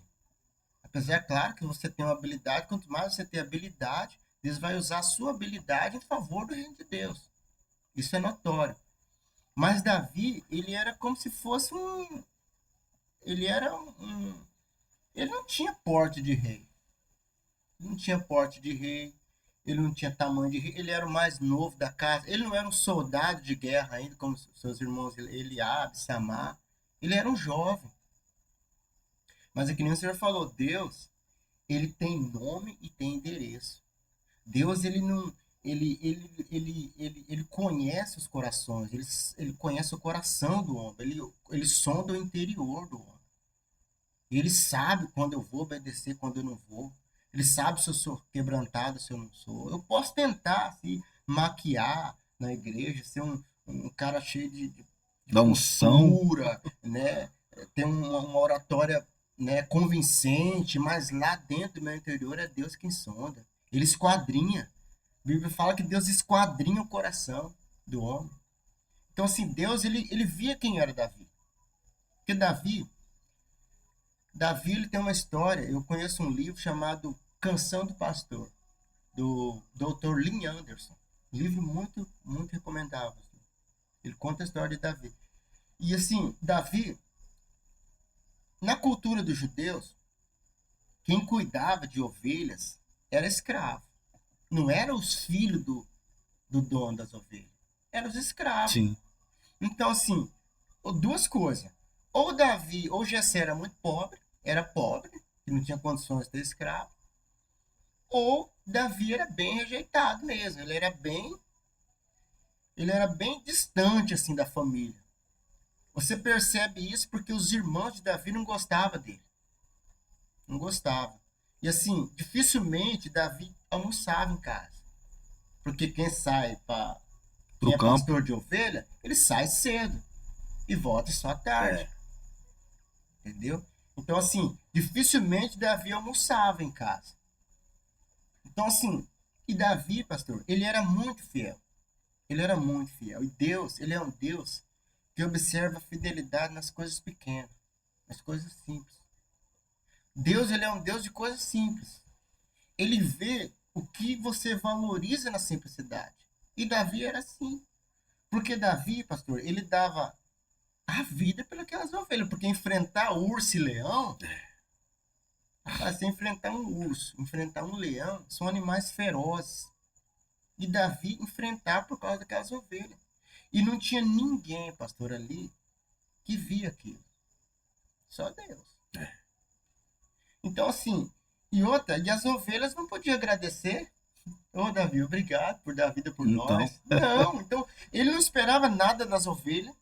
Apesar, claro, que você tem uma habilidade, quanto mais você tem habilidade, Deus vai usar a sua habilidade em favor do reino de Deus. Isso é notório. Mas Davi, ele era como se fosse um... Ele não tinha porte de rei. Não tinha porte de rei. ele não tinha tamanho de rei, ele era o mais novo da casa, ele não era um soldado de guerra ainda, como seus irmãos Eliabe, Samar, ele era um jovem. Mas é que nem o senhor falou, Deus, ele tem nome e tem endereço. Deus, ele não, ele conhece os corações, ele conhece o coração do homem, ele sonda o interior do homem. Ele sabe quando eu vou obedecer, quando eu não vou. Ele sabe se eu sou quebrantado, se eu não sou. Eu posso tentar se maquiar na igreja, ser um cara cheio de Da unção. cultura, né? Ter uma oratória, né, convincente, mas lá dentro do meu interior é Deus quem sonda. Ele esquadrinha. A Bíblia fala que Deus esquadrinha o coração do homem. Então, assim, Deus, ele via quem era Davi. Porque Davi ele tem uma história. Eu conheço um livro chamado Canção do Pastor, do Dr. Lynn Anderson. Um livro muito, muito recomendável. Ele conta a história de Davi. E assim, Davi, na cultura dos judeus, quem cuidava de ovelhas era escravo. Não eram os filhos do dono das ovelhas. Eram os escravos. Sim. Então, assim, duas coisas. Ou Davi, ou Jessé era pobre, que não tinha condições de ter escravo. Ou Davi era bem rejeitado mesmo. Ele era bem distante, assim, da família. Você percebe isso porque os irmãos de Davi não gostavam dele. Não gostavam. E assim, dificilmente Davi almoçava em casa. Porque quem sai para quem é campo. pastor de ovelha, ele sai cedo e volta só à tarde. Entendeu? Então, assim, dificilmente Davi almoçava em casa. Então, assim, e Davi, pastor, ele era muito fiel. Ele era muito fiel. E Deus, ele é um Deus que observa a fidelidade nas coisas pequenas, nas coisas simples. Deus, ele é um Deus de coisas simples. Ele vê o que você valoriza na simplicidade. E Davi era assim. Porque Davi, pastor, ele dava a vida pelas ovelhas. Porque enfrentar urso e leão, você enfrentar um urso, enfrentar um leão, são animais ferozes. E Davi enfrentar por causa daquelas ovelhas. E não tinha ninguém, pastor, ali que via aquilo. Só Deus. Então, assim, e as ovelhas não podiam agradecer. Ô, Davi, obrigado por dar a vida por nós. Não, então, ele não esperava nada das ovelhas.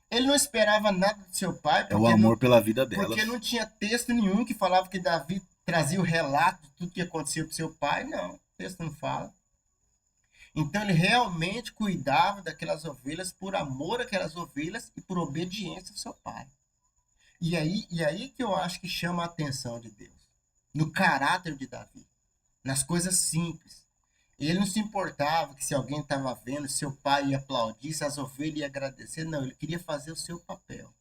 Ele não esperava nada do seu pai. É o amor pela vida delas. Porque não tinha texto nenhum que falava que Davi trazia o relato de tudo que acontecia pro seu pai. Não, o texto não fala. Então, ele realmente cuidava daquelas ovelhas por amor àquelas ovelhas e por obediência ao seu pai. E aí que eu acho que chama a atenção de Deus. No caráter de Davi. Nas coisas simples. Ele não se importava que se alguém estava vendo, seu pai ia aplaudir, se as ovelhas iam agradecer. Não, ele queria fazer o seu papel.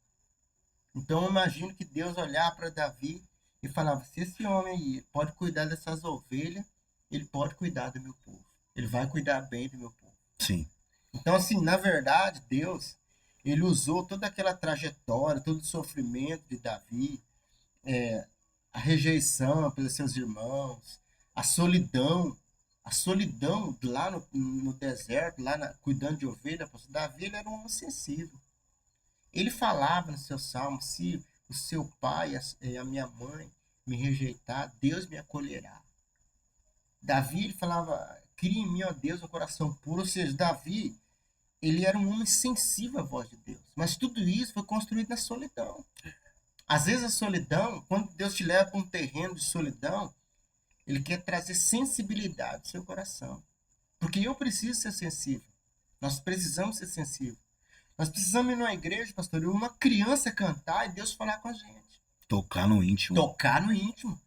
Então eu imagino que Deus olhava para Davi e falava, se esse homem aí pode cuidar dessas ovelhas, ele pode cuidar do meu povo. Ele vai cuidar bem do meu povo. Sim. Então, assim, na verdade, Deus, ele usou toda aquela trajetória, todo o sofrimento de Davi, a rejeição pelos seus irmãos, a solidão lá no deserto, cuidando de ovelha. Davi, ele era um homem sensível. Ele falava no seu salmo, se o seu pai e a minha mãe me rejeitar, Deus me acolherá. Davi, ele falava, cria em mim, ó Deus, um coração puro. Ou seja, Davi, ele era um homem sensível à voz de Deus. Mas tudo isso foi construído na solidão. Às vezes a solidão, quando Deus te leva para um terreno de solidão, ele quer trazer sensibilidade ao seu coração. Porque eu preciso ser sensível. Nós precisamos ser sensíveis. Nós precisamos ir numa igreja, pastor, e uma criança cantar e Deus falar com a gente. Tocar no íntimo. Tocar no íntimo.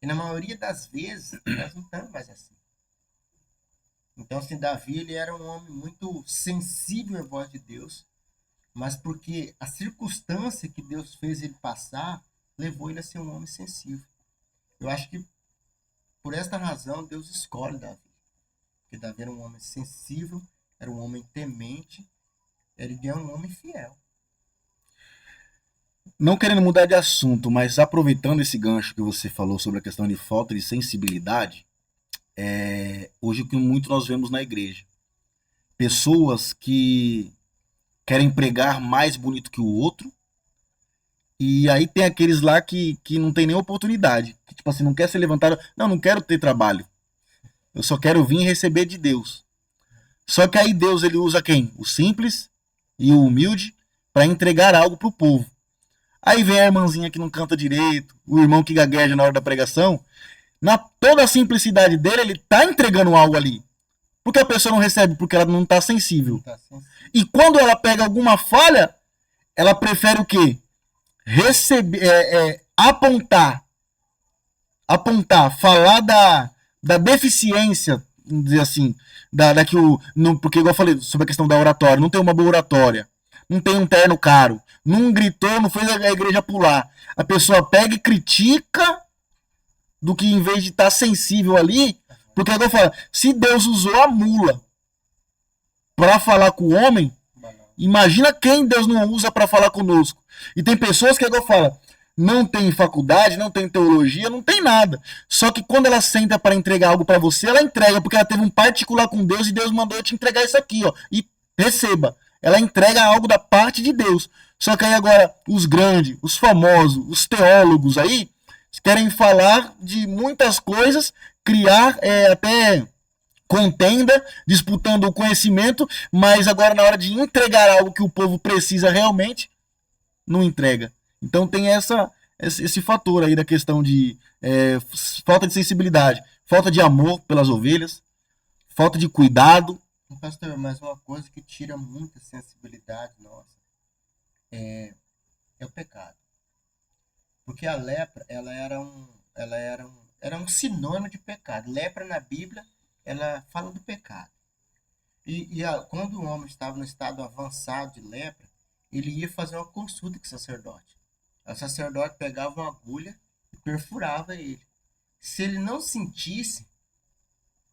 E na maioria das vezes, nós não estamos mais assim. Então, assim, Davi, ele era um homem muito sensível à voz de Deus, mas porque a circunstância que Deus fez ele passar, levou ele a ser um homem sensível. Eu acho que, por esta razão, Deus escolhe Davi. Porque Davi era um homem sensível, era um homem temente, ele é um homem fiel. Não querendo mudar de assunto, mas aproveitando esse gancho que você falou sobre a questão de falta de sensibilidade, Hoje o que muito nós vemos na igreja. Pessoas que querem pregar mais bonito que o outro, e aí tem aqueles lá que não tem nem oportunidade. Que, tipo assim, não quer ser levantado. Não quero ter trabalho. Eu só quero vir e receber de Deus. Só que aí Deus ele usa quem? O simples e o humilde para entregar algo pro povo. Aí vem a irmãzinha que não canta direito, o irmão que gagueja na hora da pregação. Na toda a simplicidade dele, ele tá entregando algo ali. Porque a pessoa não recebe, porque ela não tá sensível. E quando ela pega alguma falha, ela prefere o quê? Apontar, falar da deficiência, vamos dizer assim, da que porque igual eu falei sobre a questão da oratória, não tem uma boa oratória, não tem um terno caro, não gritou, não fez a igreja pular. A pessoa pega e critica do que em vez de estar sensível ali, porque igual eu falo, se Deus usou a mula para falar com o homem, imagina quem Deus não usa para falar conosco. E tem pessoas que, igual fala, não tem faculdade, não tem teologia, não tem nada. Só que quando ela senta para entregar algo para você, ela entrega, porque ela teve um particular com Deus e Deus mandou eu te entregar isso aqui, ó. E receba. Ela entrega algo da parte de Deus. Só que aí agora, os grandes, os famosos, os teólogos aí, querem falar de muitas coisas, criar até contenda, disputando o conhecimento, mas agora na hora de entregar algo que o povo precisa realmente, não entrega. Então tem esse fator aí da questão de falta de sensibilidade, falta de amor pelas ovelhas, falta de cuidado. Pastor, mas uma coisa que tira muita sensibilidade nossa é o pecado. Porque a lepra, ela era um sinônimo de pecado. Lepra na Bíblia, ela fala do pecado. Quando o homem estava no estado avançado de lepra, ele ia fazer uma consulta com o sacerdote. O sacerdote pegava uma agulha e perfurava ele. Se ele não sentisse,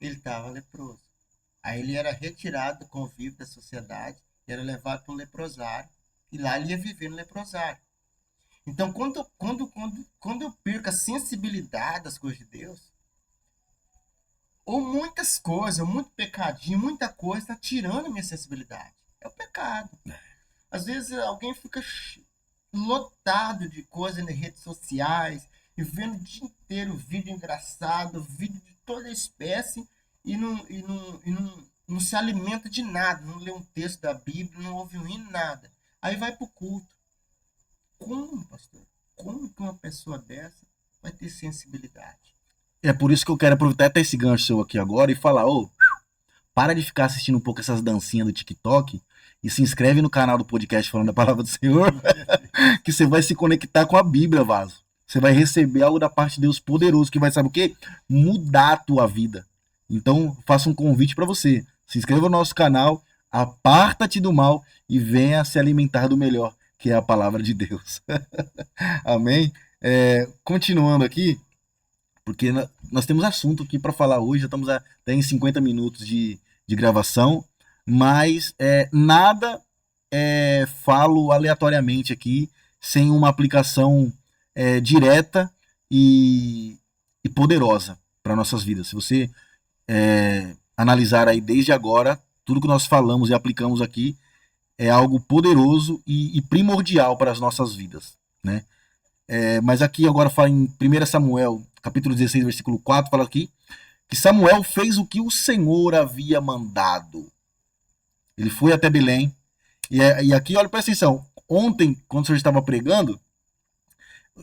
ele estava leproso. Aí ele era retirado do convívio da sociedade, era levado para um leprosário, e lá ele ia viver no leprosário. Então, quando eu perco a sensibilidade das coisas de Deus, ou muitas coisas, ou muito pecadinho, muita coisa está tirando a minha sensibilidade. É o pecado. Às vezes alguém fica lotado de coisas nas redes sociais, e vendo o dia inteiro vídeo engraçado, vídeo de toda espécie, e não se alimenta de nada, não lê um texto da Bíblia, não ouve um hino, nada. Aí vai para o culto. Como, pastor? Como que uma pessoa dessa vai ter sensibilidade? É por isso que eu quero aproveitar até esse gancho seu aqui agora e falar, para de ficar assistindo um pouco essas dancinhas do TikTok e se inscreve no canal do podcast Falando da Palavra do Senhor, que você vai se conectar com a Bíblia, vaso. Você vai receber algo da parte de Deus poderoso, que vai, sabe o quê? Mudar a tua vida. Então, faço um convite para você. Se inscreva no nosso canal, aparta-te do mal e venha se alimentar do melhor, que é a palavra de Deus. Amém? Continuando aqui, porque nós temos assunto aqui para falar hoje, já estamos até em 50 minutos de gravação, mas nada falo aleatoriamente aqui, sem uma aplicação direta e poderosa para nossas vidas. Se você analisar aí desde agora, tudo que nós falamos e aplicamos aqui é algo poderoso e primordial para as nossas vidas, né? Mas aqui agora fala em 1 Samuel, capítulo 16, versículo 4, fala aqui que Samuel fez o que o Senhor havia mandado. Ele foi até Belém, e aqui, olha, presta atenção, ontem, quando o senhor estava pregando,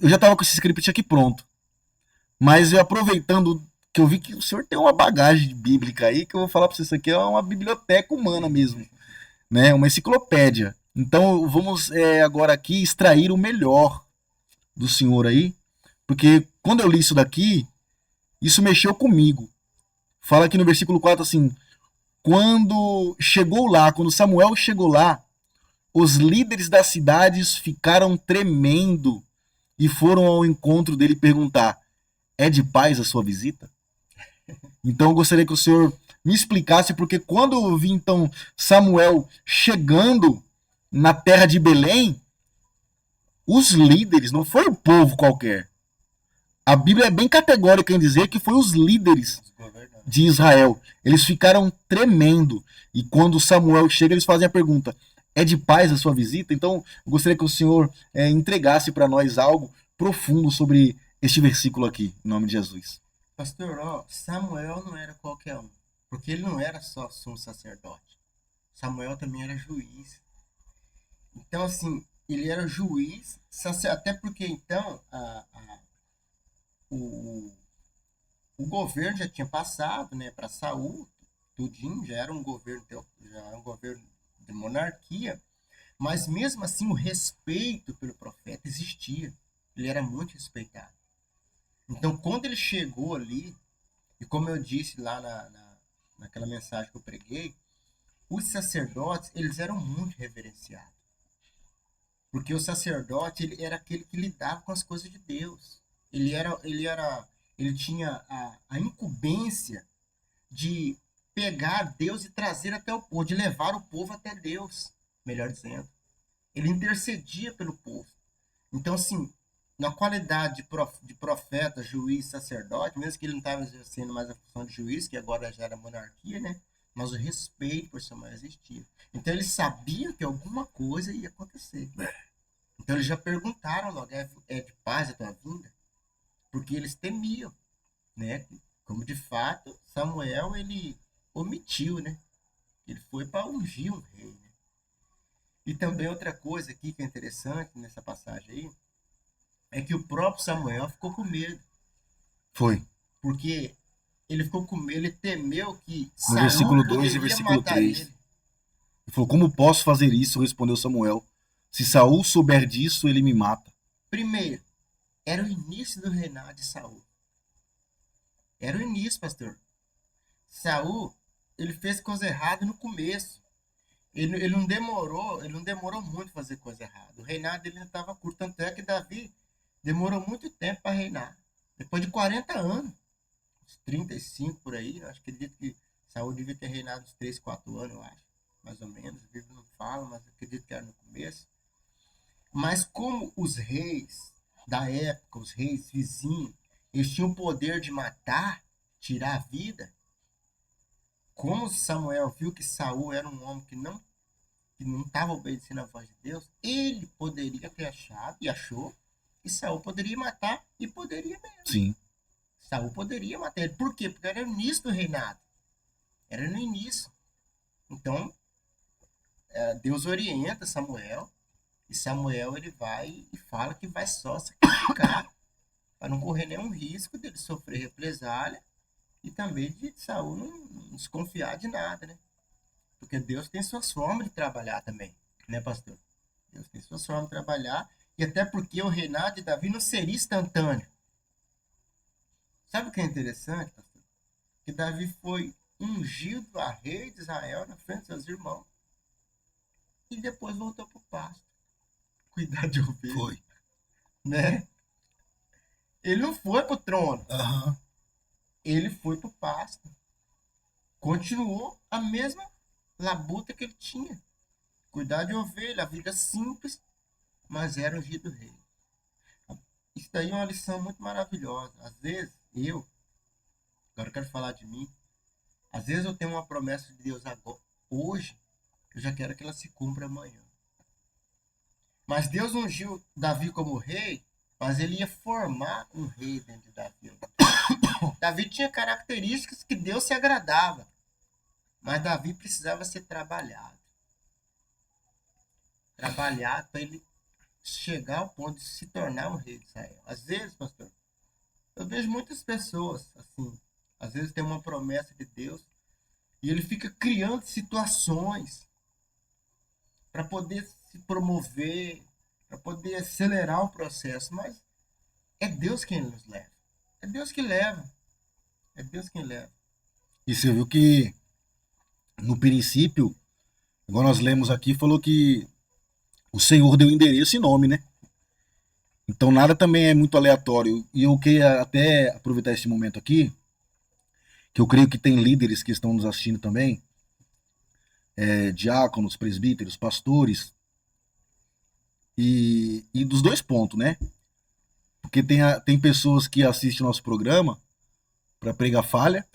eu já estava com esse script aqui pronto, mas eu aproveitando que eu vi que o senhor tem uma bagagem bíblica aí, que eu vou falar para você, isso aqui é uma biblioteca humana mesmo, né? Uma enciclopédia. Então vamos agora aqui extrair o melhor do senhor aí, porque quando eu li isso daqui, isso mexeu comigo. Fala aqui no versículo 4 assim, quando Samuel chegou lá, os líderes das cidades ficaram tremendo e foram ao encontro dele perguntar, é de paz a sua visita? Então eu gostaria que o senhor me explicasse, porque quando eu vi então Samuel chegando na terra de Belém, os líderes, não foi o povo qualquer. A Bíblia é bem categórica em dizer que foi os líderes de Israel. Eles ficaram tremendo. E quando Samuel chega, eles fazem a pergunta: é de paz a sua visita? Então, eu gostaria que o senhor entregasse para nós algo profundo sobre este versículo aqui, em nome de Jesus. Pastor, ó, Samuel não era qualquer um, porque ele não era só sumo sacerdote. Samuel também era juiz. Então, assim, ele era juiz, até porque então o, o governo já tinha passado, né, para Saul, tudinho, já era um governo de monarquia, mas mesmo assim o respeito pelo profeta existia. Ele era muito respeitado. Então, quando ele chegou ali, e como eu disse lá naquela mensagem que eu preguei, os sacerdotes, eles eram muito reverenciados. Porque o sacerdote, ele era aquele que lidava com as coisas de Deus. Ele tinha a incumbência de pegar Deus e trazer até o povo, de levar o povo até Deus, melhor dizendo. Ele intercedia pelo povo. Então, assim, na qualidade de profeta, juiz, sacerdote, mesmo que ele não estava exercendo mais a função de juiz, que agora já era monarquia, né? Mas o respeito por Samuel existia. Então ele sabia que alguma coisa ia acontecer. Então eles já perguntaram logo: é de paz a tua vinda? Porque eles temiam, né? Como de fato Samuel ele omitiu, né? Ele foi para ungir um rei, né? E também outra coisa aqui que é interessante nessa passagem aí é que o próprio Samuel ficou com medo. Foi. Porque ele ficou com medo, ele temeu que No Saul versículo 2 e poderia versículo matar 3. ele. Ele falou: como posso fazer isso? Respondeu Samuel. Se Saul souber disso, ele me mata. Primeiro, era o início do reinado de Saul. Era o início, pastor. Saul, ele fez coisa errada no começo. Ele não demorou muito a fazer coisa errada. O reinado dele já estava curto, tanto é que Davi demorou muito tempo para reinar. Depois de 40 anos, uns 35 por aí, eu acho que acredito que Saul devia ter reinado uns 3, 4 anos, eu acho, mais ou menos. A Bíblia não fala, mas acredito que era no começo. Mas como os reis da época, os reis vizinhos, eles tinham o poder de matar, tirar a vida, como Samuel viu que Saul era um homem que não estava obedecendo a voz de Deus, ele poderia ter achado, e achou, que Saul poderia matar, e poderia mesmo. Sim. Saul poderia matar ele. Por quê? Porque era no início do reinado. Era no início. Então, Deus orienta Samuel, e Samuel ele vai e fala que vai só sacrificar para não correr nenhum risco dele sofrer represália e também de Saul não desconfiar de nada, né? Porque Deus tem suas formas de trabalhar também, né, pastor? Deus tem suas formas de trabalhar, e até porque o reinado de Davi não seria instantâneo. Sabe o que é interessante, pastor? Que Davi foi ungido a rei de Israel na frente de seus irmãos e depois voltou para o pasto, cuidar de ovelha. Foi. Né? Ele não foi para o trono. Uhum. Ele foi para o pasto. Continuou a mesma labuta que ele tinha. Cuidar de ovelha, a vida simples, mas era ungido rei. Isso daí é uma lição muito maravilhosa. Às vezes, agora eu quero falar de mim, às vezes eu tenho uma promessa de Deus agora, hoje, eu já quero que ela se cumpra amanhã. Mas Deus ungiu Davi como rei, mas ele ia formar um rei dentro de Davi. Davi tinha características que Deus se agradava, mas Davi precisava ser trabalhado. Trabalhado para ele chegar ao ponto de se tornar um rei de Israel. Às vezes, pastor, eu vejo muitas pessoas assim, às vezes tem uma promessa de Deus e ele fica criando situações para poder se promover, para poder acelerar o processo, mas é Deus quem nos leva. É Deus que leva. É Deus quem leva. E você viu que no princípio, igual nós lemos aqui, falou que o Senhor deu endereço e nome, né? Então nada também é muito aleatório. E eu queria até aproveitar esse momento aqui, que eu creio que tem líderes que estão nos assistindo também, diáconos, presbíteros, pastores, e dos dois pontos, né? Porque tem pessoas que assistem o nosso programa para pregar falha,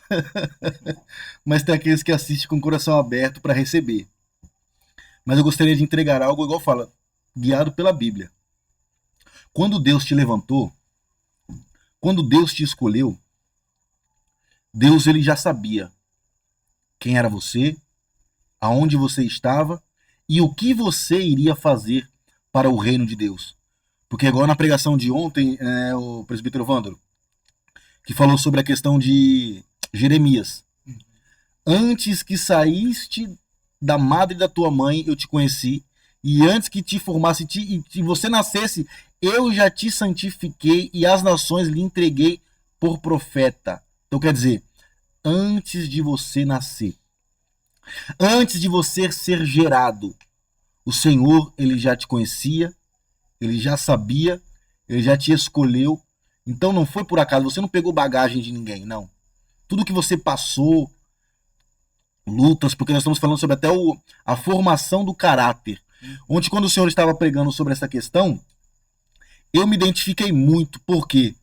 mas tem aqueles que assistem com o coração aberto para receber. Mas eu gostaria de entregar algo, igual fala, guiado pela Bíblia. Quando Deus te levantou, quando Deus te escolheu, Deus ele já sabia quem era você, aonde você estava e o que você iria fazer para o reino de Deus. Porque igual na pregação de ontem, o presbítero Vândalo, que falou sobre a questão de Jeremias. Antes que saíste da madre da tua mãe, eu te conheci, e antes que te formasse e que você nascesse, eu já te santifiquei e as nações lhe entreguei por profeta. Então quer dizer, antes de você nascer, antes de você ser gerado, o Senhor ele já te conhecia, ele já sabia, ele já te escolheu. Então não foi por acaso, você não pegou bagagem de ninguém, não. Tudo que você passou, lutas, porque nós estamos falando sobre até a formação do caráter. Ontem, quando o Senhor estava pregando sobre essa questão, eu me identifiquei muito. Por quê?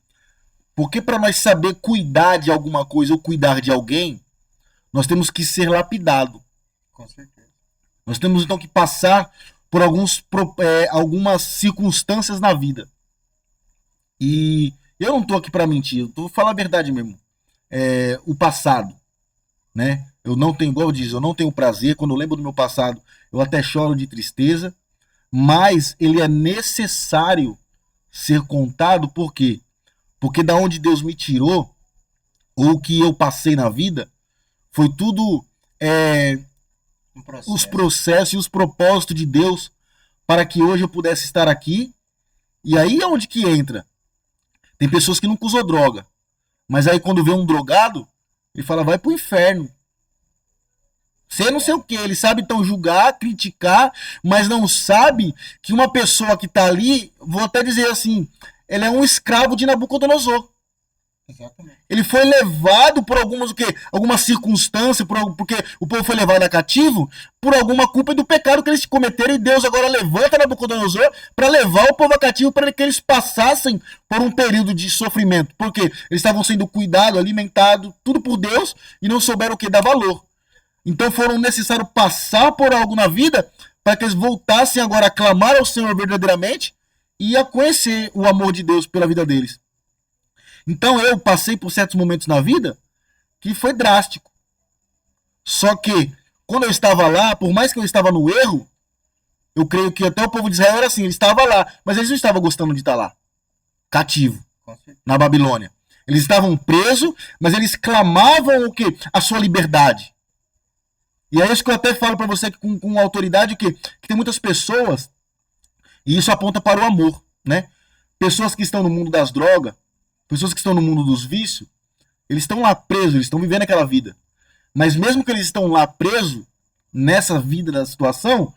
Porque para nós saber cuidar de alguma coisa ou cuidar de alguém, nós temos que ser lapidado. Com certeza. Nós temos então que passar por algumas circunstâncias na vida. E eu não estou aqui para mentir, eu vou falar a verdade mesmo. O passado, né? Eu não tenho, igual eu disse, eu não tenho prazer. Quando eu lembro do meu passado, eu até choro de tristeza. Mas ele é necessário ser contado, por quê? Porque da onde Deus me tirou, ou o que eu passei na vida, foi tudo os processos e os propósitos de Deus para que hoje eu pudesse estar aqui. E aí é onde que entra. Tem pessoas que nunca usou droga, mas aí quando vê um drogado, ele fala, vai pro inferno. Você não sei o que, ele sabe então julgar, criticar, mas não sabe que uma pessoa que está ali, vou até dizer assim, ele é um escravo de Nabucodonosor. Exatamente. Ele foi levado por alguma circunstância, porque o povo foi levado a cativo por alguma culpa do pecado que eles cometeram, e Deus agora levanta Nabucodonosor para levar o povo a cativo para que eles passassem por um período de sofrimento. Porque eles estavam sendo cuidados, alimentados, tudo por Deus, e não souberam o que dar valor. Então foram necessários passar por algo na vida para que eles voltassem agora a clamar ao Senhor verdadeiramente e a conhecer o amor de Deus pela vida deles. Então eu passei por certos momentos na vida que foi drástico. Só que quando eu estava lá, por mais que eu estava no erro, eu creio que até o povo de Israel era assim, ele estava lá, mas eles não estavam gostando de estar lá, cativo, na Babilônia. Eles estavam presos, mas eles clamavam o quê? A sua liberdade. E é isso que eu até falo para você com autoridade, que tem muitas pessoas, e isso aponta para o amor, né? Pessoas que estão no mundo das drogas, pessoas que estão no mundo dos vícios, eles estão lá presos, eles estão vivendo aquela vida. Mas mesmo que eles estão lá presos, nessa vida, da situação,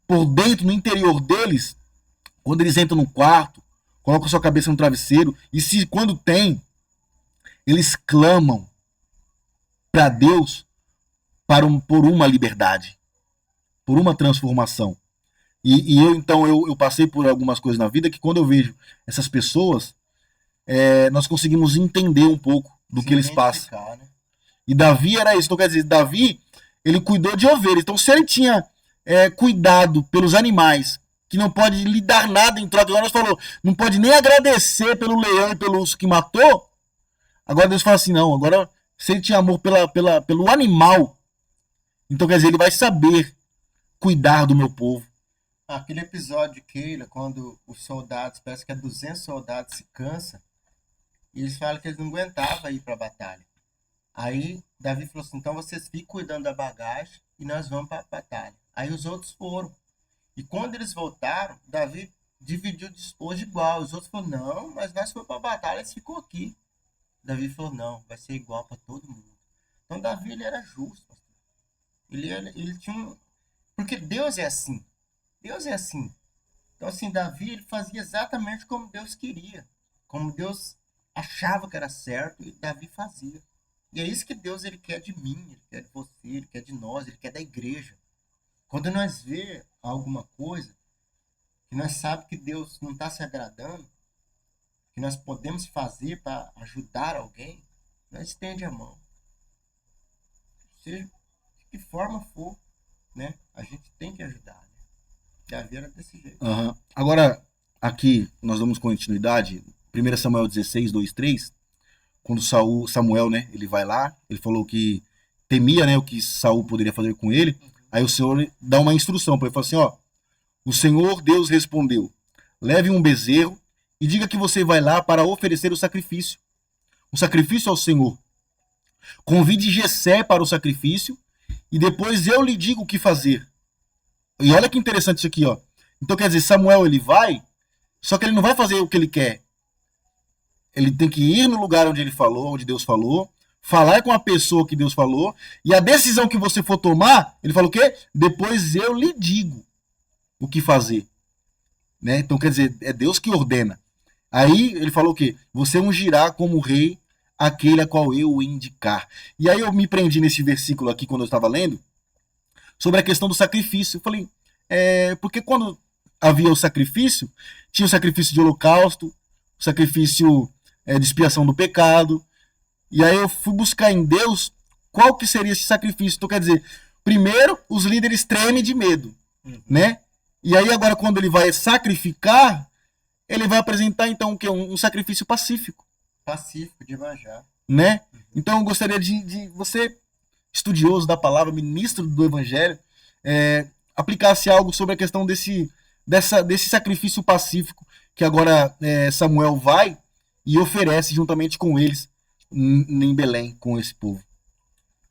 por dentro, no interior deles, quando eles entram no quarto, colocam sua cabeça no travesseiro, e se quando tem, eles clamam para Deus por uma liberdade, por uma transformação. E eu, então, eu passei por algumas coisas na vida que quando eu vejo essas pessoas, nós conseguimos entender um pouco do que eles passam. Né? E Davi era isso. Então, quer dizer, Davi, ele cuidou de ovelhas. Então, se ele tinha cuidado pelos animais, que não pode lhe dar nada em troca, agora nós falou, não pode nem agradecer pelo leão e pelo urso que matou, agora Deus fala assim, não, agora se ele tinha amor pelo animal, então quer dizer, ele vai saber cuidar do meu povo. Aquele episódio de Keila, quando os soldados, parece que 200 soldados se cansam, e eles falam que eles não aguentavam ir para a batalha. Aí Davi falou assim, então vocês ficam cuidando da bagagem e nós vamos para a batalha. Aí os outros foram. E quando eles voltaram, Davi dividiu o despojo igual. Os outros falaram, não, mas nós fomos para a batalha, eles ficou aqui. Davi falou, não, vai ser igual para todo mundo. Então Davi, ele era justo. Ele tinha um... Porque Deus é assim. Deus é assim. Então, assim, Davi, ele fazia exatamente como Deus queria. Como Deus achava que era certo, e Davi fazia. E é isso que Deus, ele quer de mim, ele quer de você, ele quer de nós, ele quer da igreja. Quando nós vê alguma coisa que nós sabemos que Deus não está se agradando, que nós podemos fazer para ajudar alguém, nós estende a mão. Seja de que forma for, né? A gente tem que ajudar, né? Davi era desse jeito. Aham. Agora, aqui nós damos continuidade. 1 Samuel 16, 2, 3. Quando Samuel, né, ele vai lá, ele falou que temia, né, o que Saul poderia fazer com ele. Aí o Senhor dá uma instrução para ele, fala assim, ó, o Senhor Deus respondeu, leve um bezerro e diga que você vai lá para oferecer o sacrifício ao Senhor. Convide Jessé para o sacrifício e depois eu lhe digo o que fazer. E olha que interessante isso aqui, ó. Então quer dizer, Samuel ele vai, só que ele não vai fazer o que ele quer. Ele tem que ir no lugar onde ele falou, onde Deus falou, falar com a pessoa que Deus falou, e a decisão que você for tomar, ele falou o quê? Depois eu lhe digo o que fazer. Né? Então quer dizer, é Deus que ordena. Aí ele falou o quê? Você ungirá como rei aquele a qual eu o indicar. E aí eu me prendi nesse versículo aqui quando eu estava lendo, sobre a questão do sacrifício. Eu falei, porque quando havia o sacrifício, tinha o sacrifício de holocausto, o sacrifício de expiação do pecado. E aí eu fui buscar em Deus qual que seria esse sacrifício. Então quer dizer, primeiro os líderes tremem de medo, né? E aí agora quando ele vai sacrificar, ele vai apresentar então o quê? Um sacrifício pacífico. Pacífico, de manjar. Né? Então eu gostaria de você, estudioso da palavra, ministro do evangelho, aplicasse algo sobre a questão desse sacrifício pacífico que agora Samuel vai e oferece juntamente com eles em Belém, com esse povo.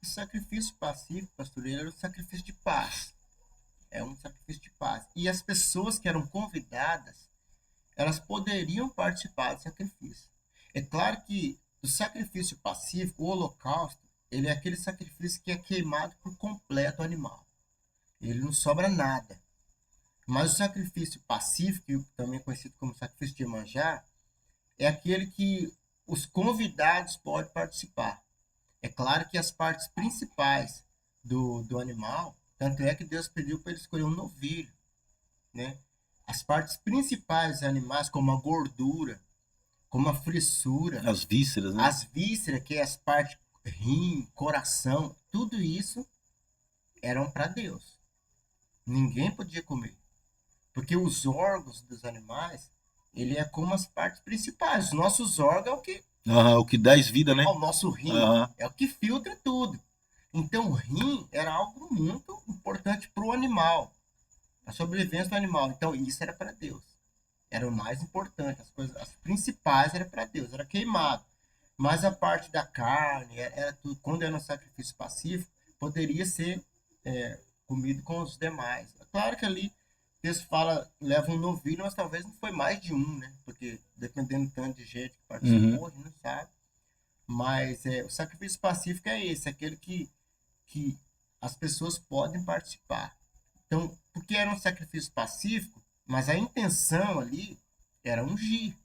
O sacrifício pacífico, pastor, era um sacrifício de paz. É um sacrifício de paz. E as pessoas que eram convidadas, elas poderiam participar do sacrifício. É claro que o sacrifício pacífico, o holocausto, ele é aquele sacrifício que é queimado por completo o animal. Ele não sobra nada. Mas o sacrifício pacífico, também conhecido como sacrifício de Iemanjá, é aquele que os convidados podem participar. É claro que as partes principais do animal, tanto é que Deus pediu para ele escolher um novilho, né? As partes principais dos animais, como a gordura, como a frissura, as vísceras, né? As vísceras, que é as partes rim, coração, tudo isso eram para Deus. Ninguém podia comer. Porque os órgãos dos animais, ele é como as partes principais. Os nossos órgãos é o que... o que dá vida, né? O nosso rim é o que filtra tudo. Então o rim era algo muito importante para o animal, a sobrevivência do animal. Então isso era para Deus. Era o mais importante, as principais era para Deus, era queimado. Mas a parte da carne, era tudo, quando era um sacrifício pacífico, poderia ser comido com os demais. É claro que ali Deus fala, leva um novilho, mas talvez não foi mais de um, né? Porque dependendo do tanto de gente que participou, a gente não sabe. Mas o sacrifício pacífico é esse, aquele que as pessoas podem participar. Então, porque era um sacrifício pacífico, mas a intenção ali era ungir.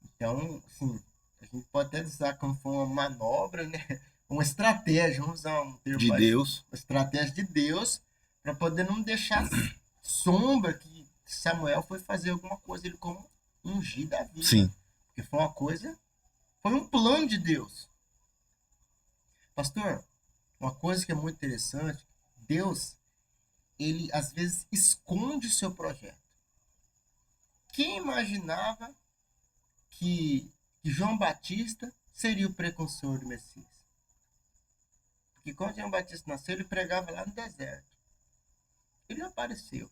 Então, assim, a gente pode até usar como foi uma manobra, né? Uma estratégia, vamos usar um termo de Deus. Uma estratégia de Deus para poder não deixar sombra que Samuel foi fazer alguma coisa, ele como ungir Davi. Sim. Porque foi um plano de Deus. Pastor, uma coisa que é muito interessante, Deus, ele às vezes esconde o seu projeto. Quem imaginava que João Batista seria o precursor do Messias? Porque quando João Batista nasceu, ele pregava lá no deserto. Ele apareceu.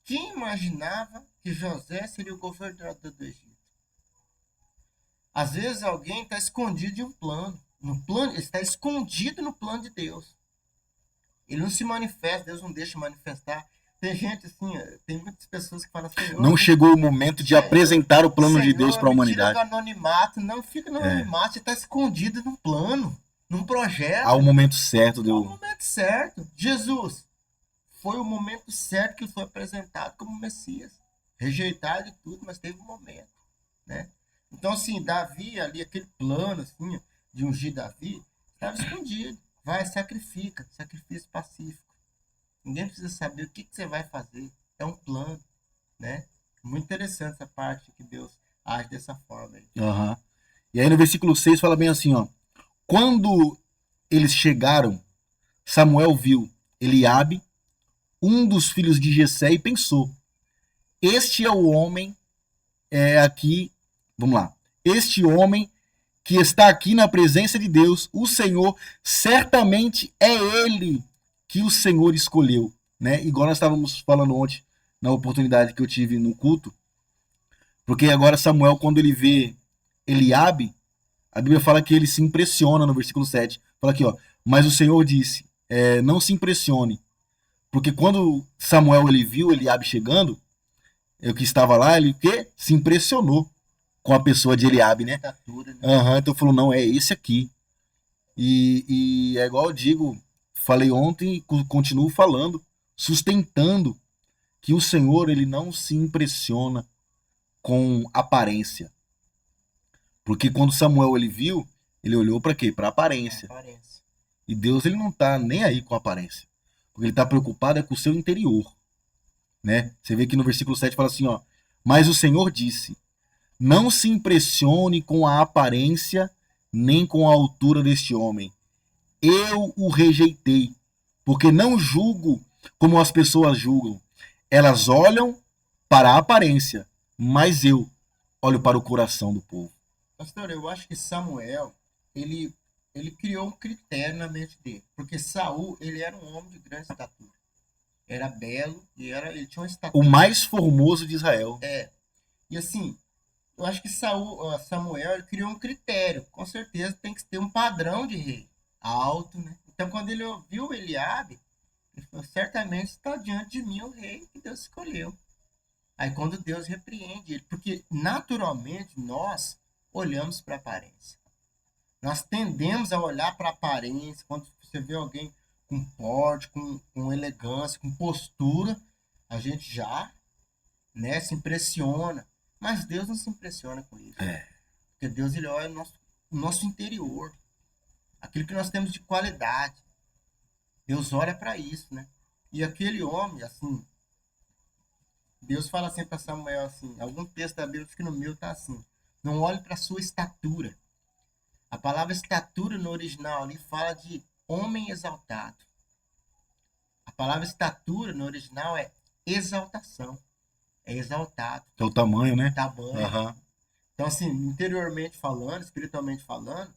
Quem imaginava que José seria o governador do Egito? Às vezes alguém está escondido de um plano. Ele está escondido no plano de Deus. Ele não se manifesta, Deus não deixa manifestar. Tem gente assim, tem muitas pessoas que falam assim... Não chegou o momento de apresentar o plano de Deus para a humanidade. Tira do anonimato. Não fica no anonimato, você está escondido num plano, num projeto. Ao momento certo. Ao momento certo. Jesus foi o momento certo que ele foi apresentado como Messias. Rejeitado e tudo, mas teve um momento, né? Então, assim, Davi ali, aquele plano, assim, de ungir Davi, estava escondido. Vai, sacrifica, sacrifício pacífico. Ninguém precisa saber o que você vai fazer. É um plano, né? Muito interessante essa parte que Deus age dessa forma aí. E aí no versículo 6 fala bem assim, ó. Quando eles chegaram, Samuel viu Eliabe, um dos filhos de Jessé, e pensou: este é o homem aqui, vamos lá. Este homem que está aqui na presença de Deus, o Senhor, certamente é ele que o Senhor escolheu, né? Igual nós estávamos falando ontem, na oportunidade que eu tive no culto, porque agora Samuel, quando ele vê Eliabe, a Bíblia fala que ele se impressiona no versículo 7. Fala aqui, ó. Mas o Senhor disse, não se impressione, porque quando Samuel ele viu Eliabe chegando, o que estava lá, ele se impressionou com a pessoa de Eliabe, né? Estatura, né? Então falou, não, é esse aqui. E é igual eu digo, falei ontem e continuo falando, sustentando que o Senhor ele não se impressiona com aparência. Porque quando Samuel ele viu, ele olhou para quê? Para aparência. Aparência. E Deus ele não tá nem aí com a aparência. Porque ele tá preocupado com o seu interior, né? Você vê que no versículo 7 fala assim, ó: "Mas o Senhor disse: não se impressione com a aparência nem com a altura deste homem. Eu o rejeitei, porque não julgo como as pessoas julgam. Elas olham para a aparência, mas eu olho para o coração do povo." Pastor, eu acho que Samuel, ele criou um critério na mente dele. Porque Saul, ele era um homem de grande estatura. Era belo e ele tinha uma O estatura. mais formoso de Israel. E assim, eu acho que Samuel ele criou um critério. Com certeza tem que ter um padrão de rei alto, né? Então, quando ele ouviu Eliabe, ele falou: certamente está diante de mim o rei que Deus escolheu. Aí, quando Deus repreende ele, porque naturalmente nós olhamos para a aparência. Nós tendemos a olhar para a aparência. Quando você vê alguém com porte, com elegância, com postura, a gente já, né, se impressiona. Mas Deus não se impressiona com isso. Porque Deus ele olha o nosso interior. Aquilo que nós temos de qualidade. Deus olha para isso, né? E aquele homem, assim, Deus fala assim para Samuel, assim, algum texto da Bíblia, acho que no meu tá assim: não olhe para sua estatura. A palavra estatura no original ali fala de homem exaltado. A palavra estatura no original é exaltação. É exaltado. É o tamanho, né? Tamanho. Uhum. Então, assim, interiormente falando, espiritualmente falando,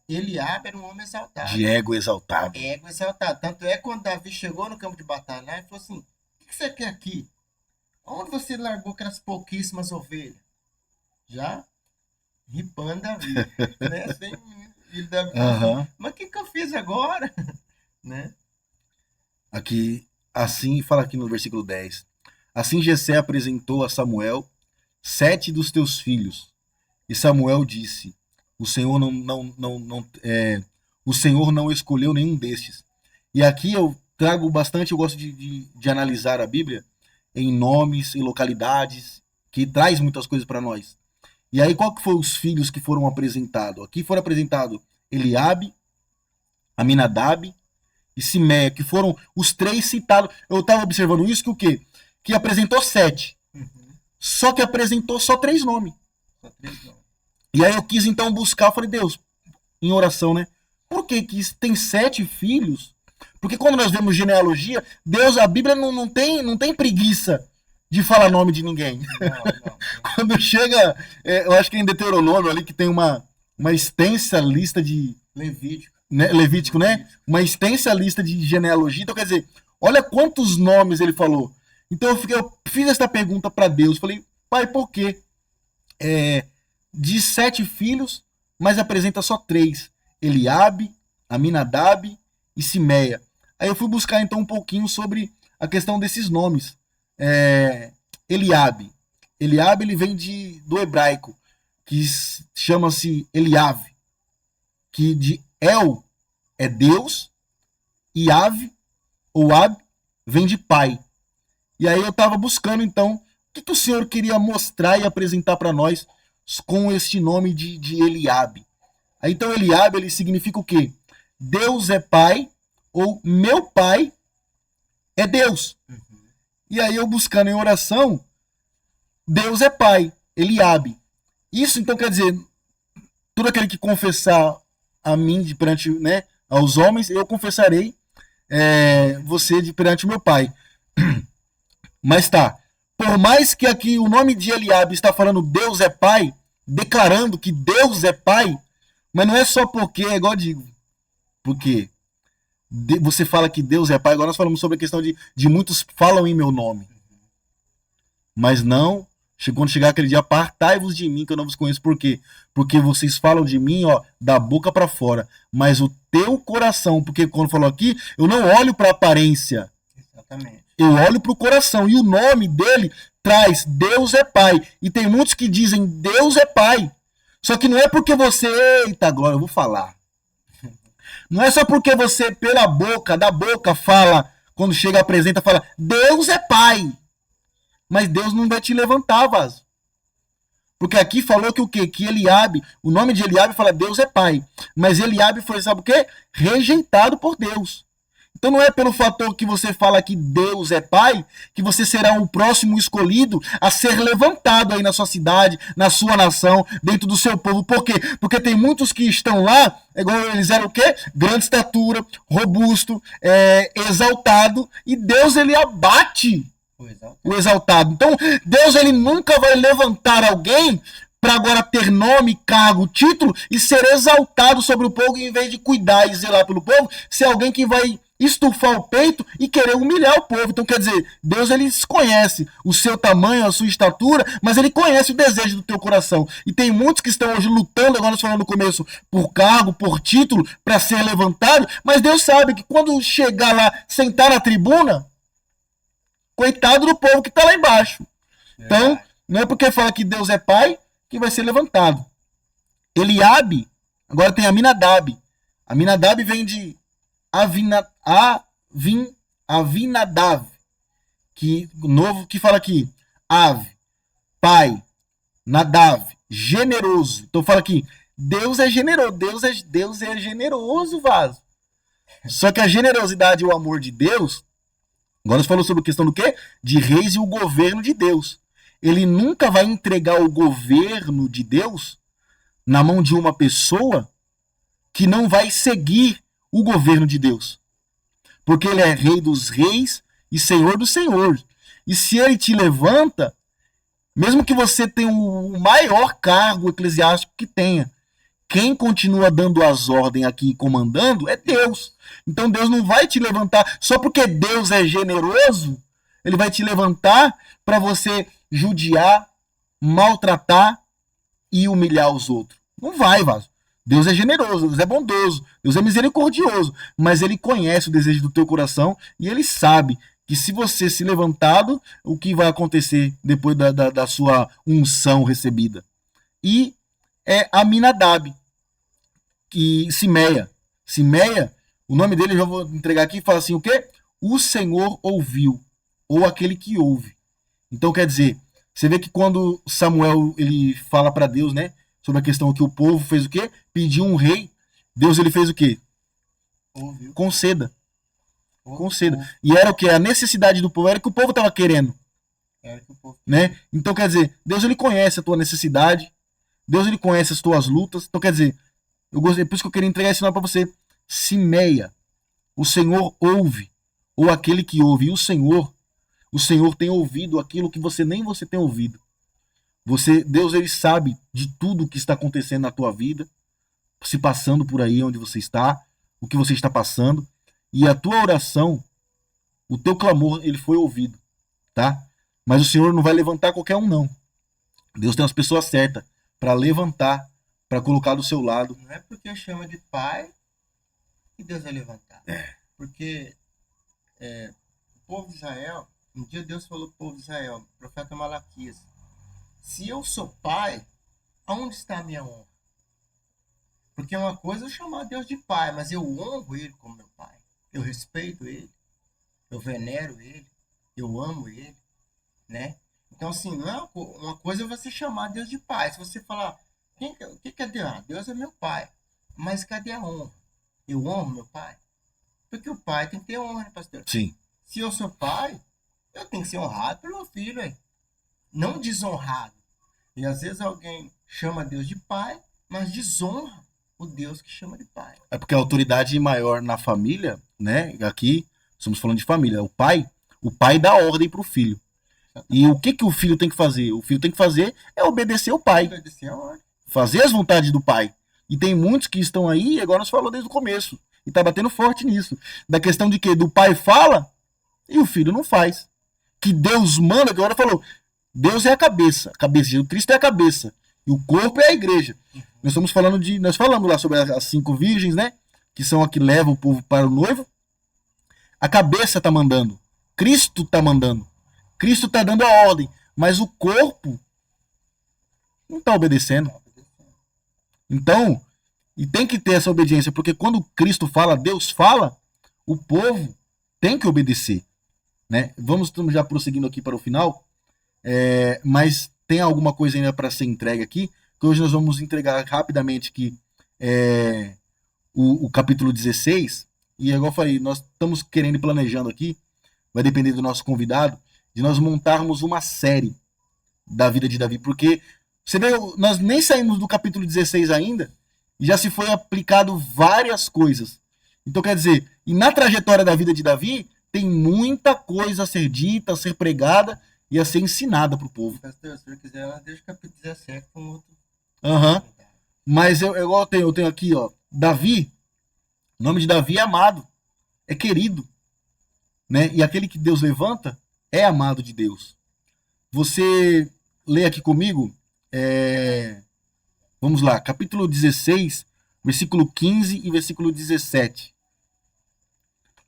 Eliabe era um homem exaltado. De ego exaltado. Ego exaltado. Tanto é que quando Davi chegou no campo de batalha, ele falou assim: o que você quer aqui? Onde você largou aquelas pouquíssimas ovelhas? Já ripando Davi. Né? E Davi falou assim: mas o que eu fiz agora? Né? Aqui, assim, fala aqui no versículo 10. Assim Jessé apresentou a Samuel 7 dos teus filhos. E Samuel disse: o Senhor o Senhor não escolheu nenhum destes. E aqui eu trago bastante, eu gosto de analisar a Bíblia em nomes, em localidades, que traz muitas coisas para nós. E aí, qual que foram os filhos que foram apresentados? Aqui foram apresentados Eliabe, Aminadab e Simeia, que foram os 3 citados. Eu estava observando isso, que o quê? Que apresentou 7. Só que apresentou só 3 nomes. Só 3 nomes. E aí eu quis então buscar, eu falei: Deus, em oração, né? Por que tem 7 filhos? Porque quando nós vemos genealogia, Deus, a Bíblia não tem preguiça de falar nome de ninguém. Não. Quando chega, eu acho que é em Deuteronômio ali que tem uma extensa lista de... Levítico, né? Uma extensa lista de genealogia. Então, quer dizer, olha quantos nomes ele falou. Então eu fiz essa pergunta para Deus. Falei: Pai, por quê? De 7 filhos, mas apresenta só 3. Eliabe, Aminadab e Simeia. Aí eu fui buscar então um pouquinho sobre a questão desses nomes. Eliabe. Eliabe ele vem do hebraico, que chama-se Eliave, que de El é Deus, e Ave, ou Ab, vem de pai. E aí eu estava buscando então o que o Senhor queria mostrar e apresentar para nós com este nome de Eliabe. Aí, então Eliabe ele significa o quê? Deus é pai, ou meu pai é Deus. E aí eu buscando em oração, Deus é pai, Eliabe. Isso então quer dizer, todo aquele que confessar a mim de perante, né, aos homens, eu confessarei você de perante o meu Pai. Mas tá, por mais que aqui o nome de Eliabe está falando Deus é Pai, declarando que Deus é Pai, mas não é só porque, é igual eu digo, porque você fala que Deus é Pai, agora nós falamos sobre a questão de muitos falam em meu nome, mas não, quando chegar aquele dia, apartai-vos de mim, que eu não vos conheço. Por quê? Porque vocês falam de mim, ó, da boca para fora, mas o teu coração, porque quando falou aqui, eu não olho para a aparência, Exatamente. eu olho para o coração, e o nome dele traz Deus é Pai, e tem muitos que dizem Deus é Pai, só que não é porque você, eita glória, eu vou falar, não é só porque você pela boca, da boca fala, quando chega apresenta, fala Deus é Pai, mas Deus não vai te levantar, vaso. Porque aqui falou que o quê? Que Eliabe, o nome de Eliabe fala Deus é Pai. Mas Eliabe foi, sabe o quê? Rejeitado por Deus. Então não é pelo fator que você fala que Deus é Pai, que você será o próximo escolhido a ser levantado aí na sua cidade, na sua nação, dentro do seu povo. Por quê? Porque tem muitos que estão lá, igual eles eram o quê? Grande estatura, robusto, exaltado, e Deus ele abate o exaltado. Então, Deus ele nunca vai levantar alguém para agora ter nome, cargo, título e ser exaltado sobre o povo, em vez de cuidar e zelar pelo povo, ser alguém que vai estufar o peito e querer humilhar o povo. Então, quer dizer, Deus ele conhece o seu tamanho, a sua estatura, mas ele conhece o desejo do teu coração. E tem muitos que estão hoje lutando, agora nós falamos no começo, por cargo, por título, para ser levantado, mas Deus sabe que quando chegar lá, sentar na tribuna, coitado do povo que está lá embaixo. Então, não é porque fala que Deus é Pai que vai ser levantado. Eliabe, agora tem Aminadab. Aminadab vem de Avinadav, que novo que fala aqui, Ave, Pai, Nadav, generoso. Então fala aqui, Deus é generoso, Deus é generoso, vaso. Só que a generosidade e o amor de Deus, agora nós falamos sobre a questão do quê? De reis e o governo de Deus. Ele nunca vai entregar o governo de Deus na mão de uma pessoa que não vai seguir o governo de Deus. Porque ele é rei dos reis e senhor dos senhores. E se ele te levanta, mesmo que você tenha o maior cargo eclesiástico que tenha, quem continua dando as ordens aqui e comandando é Deus. Então Deus não vai te levantar só porque Deus é generoso, ele vai te levantar para você judiar, maltratar e humilhar os outros. Não vai, vaso. Deus é generoso, Deus é bondoso, Deus é misericordioso, mas ele conhece o desejo do teu coração e ele sabe que se você se levantado, o que vai acontecer depois da sua unção recebida. E Aminadab, que Simeia, o nome dele eu já vou entregar aqui, fala assim, o quê? O Senhor ouviu, ou aquele que ouve. Então quer dizer, você vê que quando Samuel ele fala para Deus, né, sobre a questão que o povo fez o quê? Pediu um rei. Deus ele fez o quê? Ouviu. Conceda. E era o que? A necessidade do povo, era o que o povo estava querendo. Era que o povo... Né? Então quer dizer, Deus ele conhece a tua necessidade, Deus ele conhece as tuas lutas. Então quer dizer, por isso que eu queria entregar esse nome para você. Simeia. O Senhor ouve, ou aquele que ouve. E o Senhor tem ouvido aquilo que nem você tem ouvido. Deus ele sabe de tudo o que está acontecendo na tua vida, se passando por aí onde você está, o que você está passando, e a tua oração, o teu clamor, ele foi ouvido, tá? Mas o Senhor não vai levantar qualquer um, não. Deus tem as pessoas certas para levantar, para colocar do seu lado. Não é porque chama de Pai que Deus vai levantar. Porque o povo de Israel, um dia Deus falou para o povo de Israel, o profeta Malaquias, se eu sou pai, aonde está a minha honra? Porque uma coisa é eu chamar Deus de pai, mas eu honro ele como meu pai. Eu respeito ele, eu venero ele, eu amo ele, né? Então, assim, não é uma coisa é você chamar Deus de pai. Se você falar, o que é Deus? Deus é meu pai. Mas cadê a honra? Eu honro meu pai? Porque o pai tem que ter honra, pastor. Sim. Se eu sou pai, eu tenho que ser honrado pelo meu filho, hein? Não desonrado. E às vezes alguém chama Deus de pai, mas desonra o Deus que chama de pai. É porque a autoridade maior na família, né? Aqui estamos falando de família. O pai dá ordem para o filho. E o que o filho tem que fazer? O filho tem que fazer é obedecer ao pai. Obedecer a ordem. Fazer as vontades do pai. E tem muitos que estão aí, agora nós falamos desde o começo. E tá batendo forte nisso. Da questão de que do pai fala e o filho não faz. Que Deus manda, que agora falou, Deus é a cabeça. A cabeça, Jesus Cristo é a cabeça. E o corpo é a igreja. Nós estamos falando nós falamos lá sobre as 5 virgens, né? Que são a que levam o povo para o noivo. A cabeça está mandando. Cristo está mandando. Cristo está dando a ordem. Mas o corpo não está obedecendo. Então, e tem que ter essa obediência, porque quando Cristo fala, Deus fala, o povo tem que obedecer. Né? Estamos já prosseguindo aqui para o final, mas tem alguma coisa ainda para ser entregue aqui, que hoje nós vamos entregar rapidamente aqui o capítulo 16, e igual eu falei, nós estamos querendo e planejando aqui, vai depender do nosso convidado, de nós montarmos uma série da vida de Davi, porque você vê, nós nem saímos do capítulo 16 ainda, e já se foi aplicado várias coisas. Então quer dizer, e na trajetória da vida de Davi, tem muita coisa a ser dita, a ser pregada e a ser ensinada para o povo. Pastor, se você quiser, ela deixa o capítulo 17 com outro. Mas eu tenho aqui, ó, Davi, o nome de Davi é amado, é querido, né? E aquele que Deus levanta é amado de Deus. Você lê aqui comigo, vamos lá, capítulo 16, versículo 15 e versículo 17.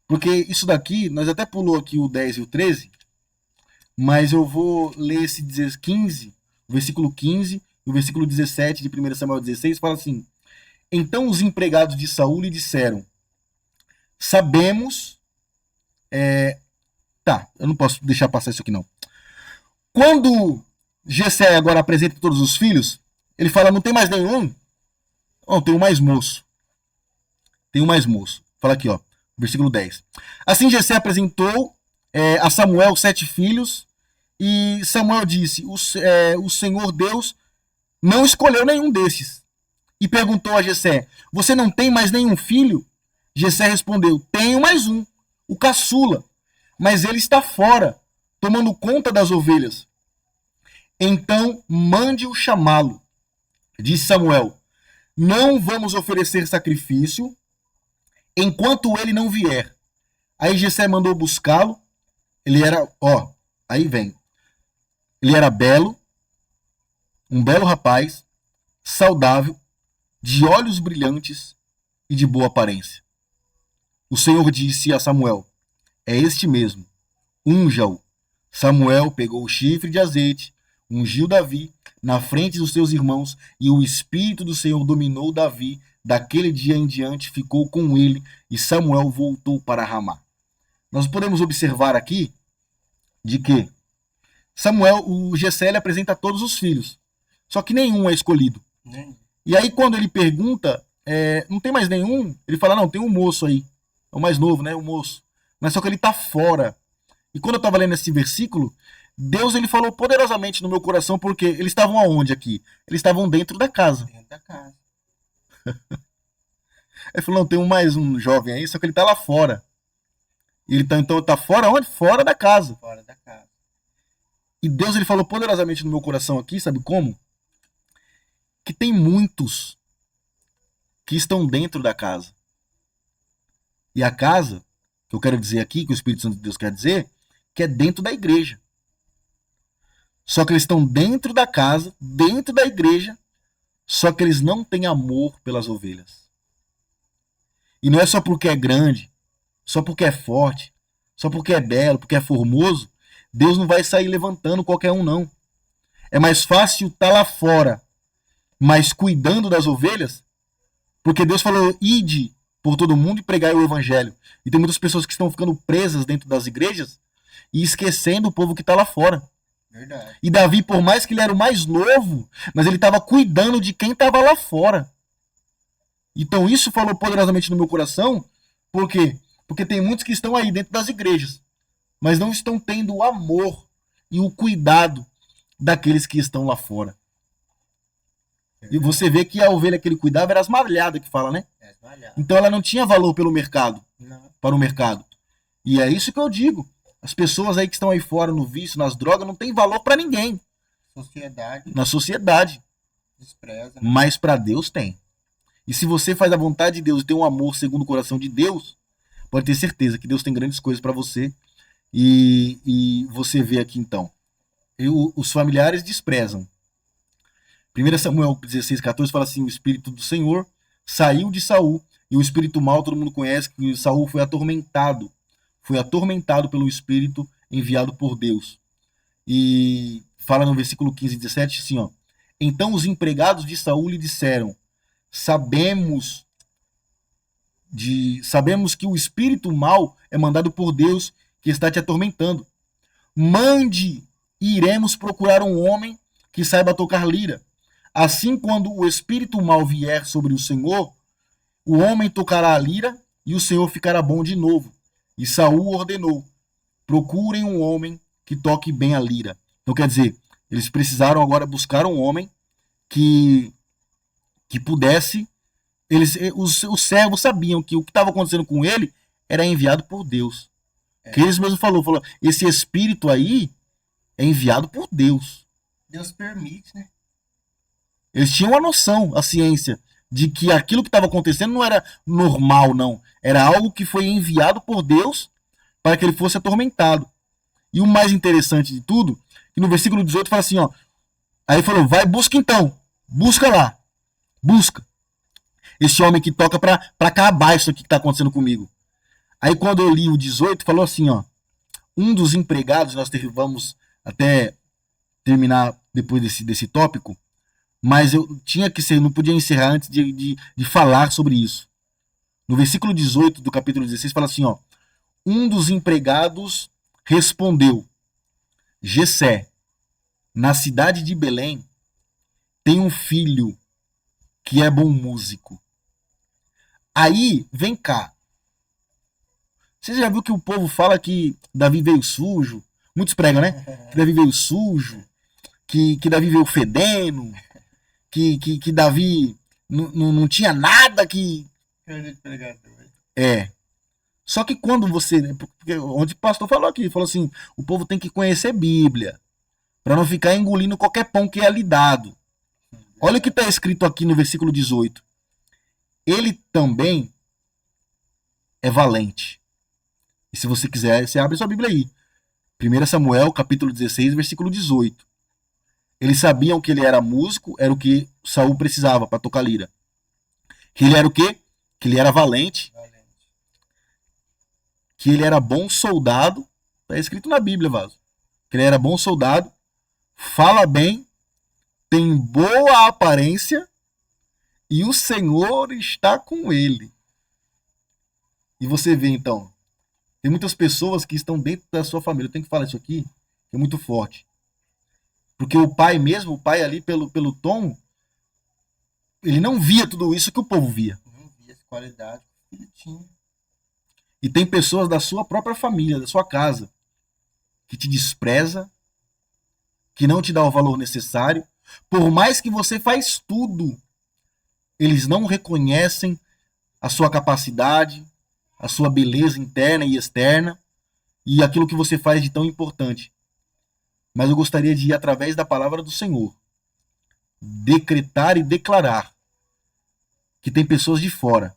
Porque isso daqui, nós até pulou aqui o 10 e o 13, mas eu vou ler esse 15, o versículo 15 e o versículo 17 de 1 Samuel 16, fala assim: Então os empregados de Saul lhe disseram, sabemos... eu não posso deixar passar isso aqui não. Quando Jessé agora apresenta todos os filhos, ele fala, não tem mais nenhum? Não, tem um mais moço. Tem um mais moço. Fala aqui, ó. Versículo 10. Assim Jessé apresentou a Samuel 7 filhos, e Samuel disse, o Senhor Deus não escolheu nenhum desses. E perguntou a Jessé, você não tem mais nenhum filho? Jessé respondeu, tenho mais um, o caçula, mas ele está fora, tomando conta das ovelhas. Então mande-o chamá-lo. Disse Samuel, não vamos oferecer sacrifício enquanto ele não vier. Aí Jessé mandou buscá-lo. Ele era, aí vem. Ele era belo, um belo rapaz, saudável, de olhos brilhantes e de boa aparência. O Senhor disse a Samuel, é este mesmo, unja-o. Samuel pegou o chifre de azeite, ungiu Davi na frente dos seus irmãos, e o Espírito do Senhor dominou Davi. Daquele dia em diante ficou com ele, e Samuel voltou para Ramá. Nós podemos observar aqui de que o Jessé apresenta todos os filhos, só que nenhum é escolhido. E aí quando ele pergunta, não tem mais nenhum? Ele fala, não, tem um moço aí, é o mais novo, né, o moço. Mas só que ele está fora. E quando eu estava lendo esse versículo, Deus ele falou poderosamente no meu coração, porque eles estavam aonde aqui? Eles estavam dentro da casa. Dentro da casa. Ele falou, não, tem mais um jovem aí, só que ele tá lá fora. Ele tá fora onde? Fora da casa. Fora da casa. E Deus ele falou poderosamente no meu coração aqui, sabe como? Que tem muitos que estão dentro da casa. E a casa, que eu quero dizer aqui, que o Espírito Santo de Deus quer dizer, que é dentro da igreja. Só que eles estão dentro da casa, dentro da igreja, só que eles não têm amor pelas ovelhas. E não é só porque é grande, só porque é forte, só porque é belo, porque é formoso, Deus não vai sair levantando qualquer um, não. É mais fácil estar lá fora, mas cuidando das ovelhas, porque Deus falou, ide por todo mundo e pregai o evangelho. E tem muitas pessoas que estão ficando presas dentro das igrejas e esquecendo o povo que está lá fora. Verdade. E Davi, por mais que ele era o mais novo, mas ele estava cuidando de quem estava lá fora. Então isso falou poderosamente no meu coração. Por quê? Porque tem muitos que estão aí dentro das igrejas, mas não estão tendo o amor e o cuidado daqueles que estão lá fora. E você vê que a ovelha que ele cuidava era as malhadas que fala, né? É esmalhado. Então ela não tinha valor pelo mercado, Não. para o mercado. E é isso que eu digo. As pessoas aí que estão aí fora no vício, nas drogas, não tem valor para ninguém Sociedade na sociedade, despreza, né? mas para Deus tem. E se você faz a vontade de Deus e tem um amor segundo o coração de Deus, pode ter certeza que Deus tem grandes coisas para você. E você vê aqui então, os familiares desprezam. 1 Samuel 16,14 fala assim: o Espírito do Senhor saiu de Saul, e o Espírito mal, todo mundo conhece que Saul foi atormentado pelo Espírito enviado por Deus. E fala no versículo 15 e 17 assim, ó: então os empregados de Saul lhe disseram: sabemos que o espírito mal é mandado por Deus que está te atormentando. Mande e iremos procurar um homem que saiba tocar lira. Assim, quando o espírito mal vier sobre o Senhor, o homem tocará a lira e o Senhor ficará bom de novo. E Saul ordenou: procurem um homem que toque bem a lira. Então, quer dizer, eles precisaram agora buscar um homem que pudesse. Os servos sabiam que o que estava acontecendo com ele era enviado por Deus. Que eles mesmos falou, esse espírito aí é enviado por Deus. Deus permite, né? Eles tinham a noção, a ciência, de que aquilo que estava acontecendo não era normal, não. Era algo que foi enviado por Deus para que ele fosse atormentado. E o mais interessante de tudo, que no versículo 18 fala assim, ó. Aí falou: vai, busca então. Busca lá. Busca. Esse homem que toca para acabar isso aqui que está acontecendo comigo. Aí quando eu li o 18, falou assim, ó: um dos empregados, nós vamos até terminar depois desse tópico, mas eu tinha que ser, não podia encerrar antes de falar sobre isso. No versículo 18 do capítulo 16 fala assim, ó: um dos empregados respondeu: Jessé, na cidade de Belém, tem um filho que é bom músico. Aí, vem cá. Você já viu que o povo fala que Davi veio sujo? Muitos pregam, né? Que Davi veio sujo, que Davi veio fedendo, que Davi não tinha nada que... É. Só que quando você... Onde o pastor falou aqui, falou assim, o povo tem que conhecer Bíblia, para não ficar engolindo qualquer pão que é lhe dado. Olha o que está escrito aqui no versículo 18. Ele também é valente. E se você quiser, você abre sua Bíblia aí. 1 Samuel, capítulo 16, versículo 18. Eles sabiam que ele era músico, era o que Saul precisava para tocar lira. Que ele era o quê? Que ele era valente. Que ele era bom soldado. Está escrito na Bíblia, vaso. Que ele era bom soldado, fala bem, tem boa aparência e o Senhor está com ele. E você vê então, tem muitas pessoas que estão dentro da sua família. Eu tenho que falar isso aqui, que é muito forte. Porque o pai mesmo, o pai ali pelo tom, ele não via tudo isso que o povo via. Não via essa qualidade que ele tinha. E tem pessoas da sua própria família, da sua casa, que te despreza, que não te dá o valor necessário. Por mais que você faz tudo, eles não reconhecem a sua capacidade, a sua beleza interna e externa e aquilo que você faz de tão importante. Mas eu gostaria de ir através da palavra do Senhor, decretar e declarar que tem pessoas de fora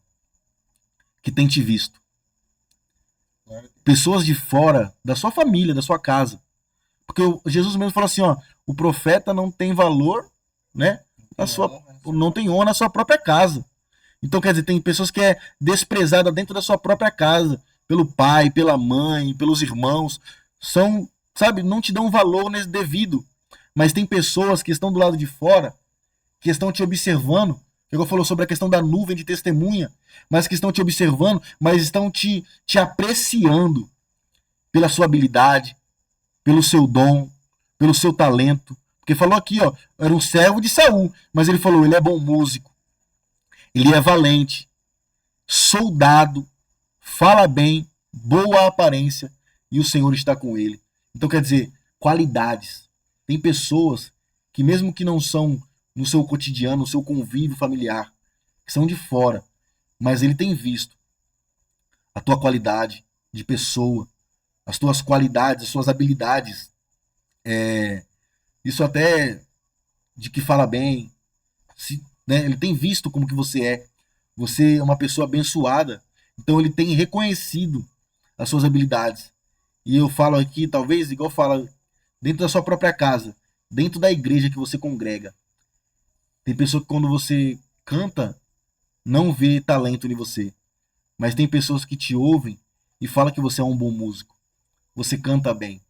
que têm te visto. Pessoas de fora da sua família, da sua casa. Porque Jesus mesmo falou assim, ó, o profeta não tem valor, né? Não tem honra na sua própria casa. Então, quer dizer, tem pessoas que é desprezada dentro da sua própria casa, pelo pai, pela mãe, pelos irmãos. São, sabe, não te dão valor nesse devido. Mas tem pessoas que estão do lado de fora, que estão te observando. Eu falou sobre a questão da nuvem de testemunha, mas que estão te observando, mas estão te apreciando pela sua habilidade, pelo seu dom, pelo seu talento. Porque falou aqui, ó, era um servo de Saul, mas ele falou, ele é bom músico, ele é valente, soldado, fala bem, boa aparência, e o Senhor está com ele. Então quer dizer, qualidades. Tem pessoas que mesmo que não são no seu cotidiano, no seu convívio familiar, que são de fora, mas ele tem visto a tua qualidade de pessoa, as tuas qualidades, as suas habilidades, isso até de que fala bem, né, ele tem visto como que você é uma pessoa abençoada, então ele tem reconhecido as suas habilidades. E eu falo aqui, talvez, igual fala, dentro da sua própria casa, dentro da igreja que você congrega. Tem pessoa que quando você canta, não vê talento em você. Mas tem pessoas que te ouvem e falam que você é um bom músico. Você canta bem.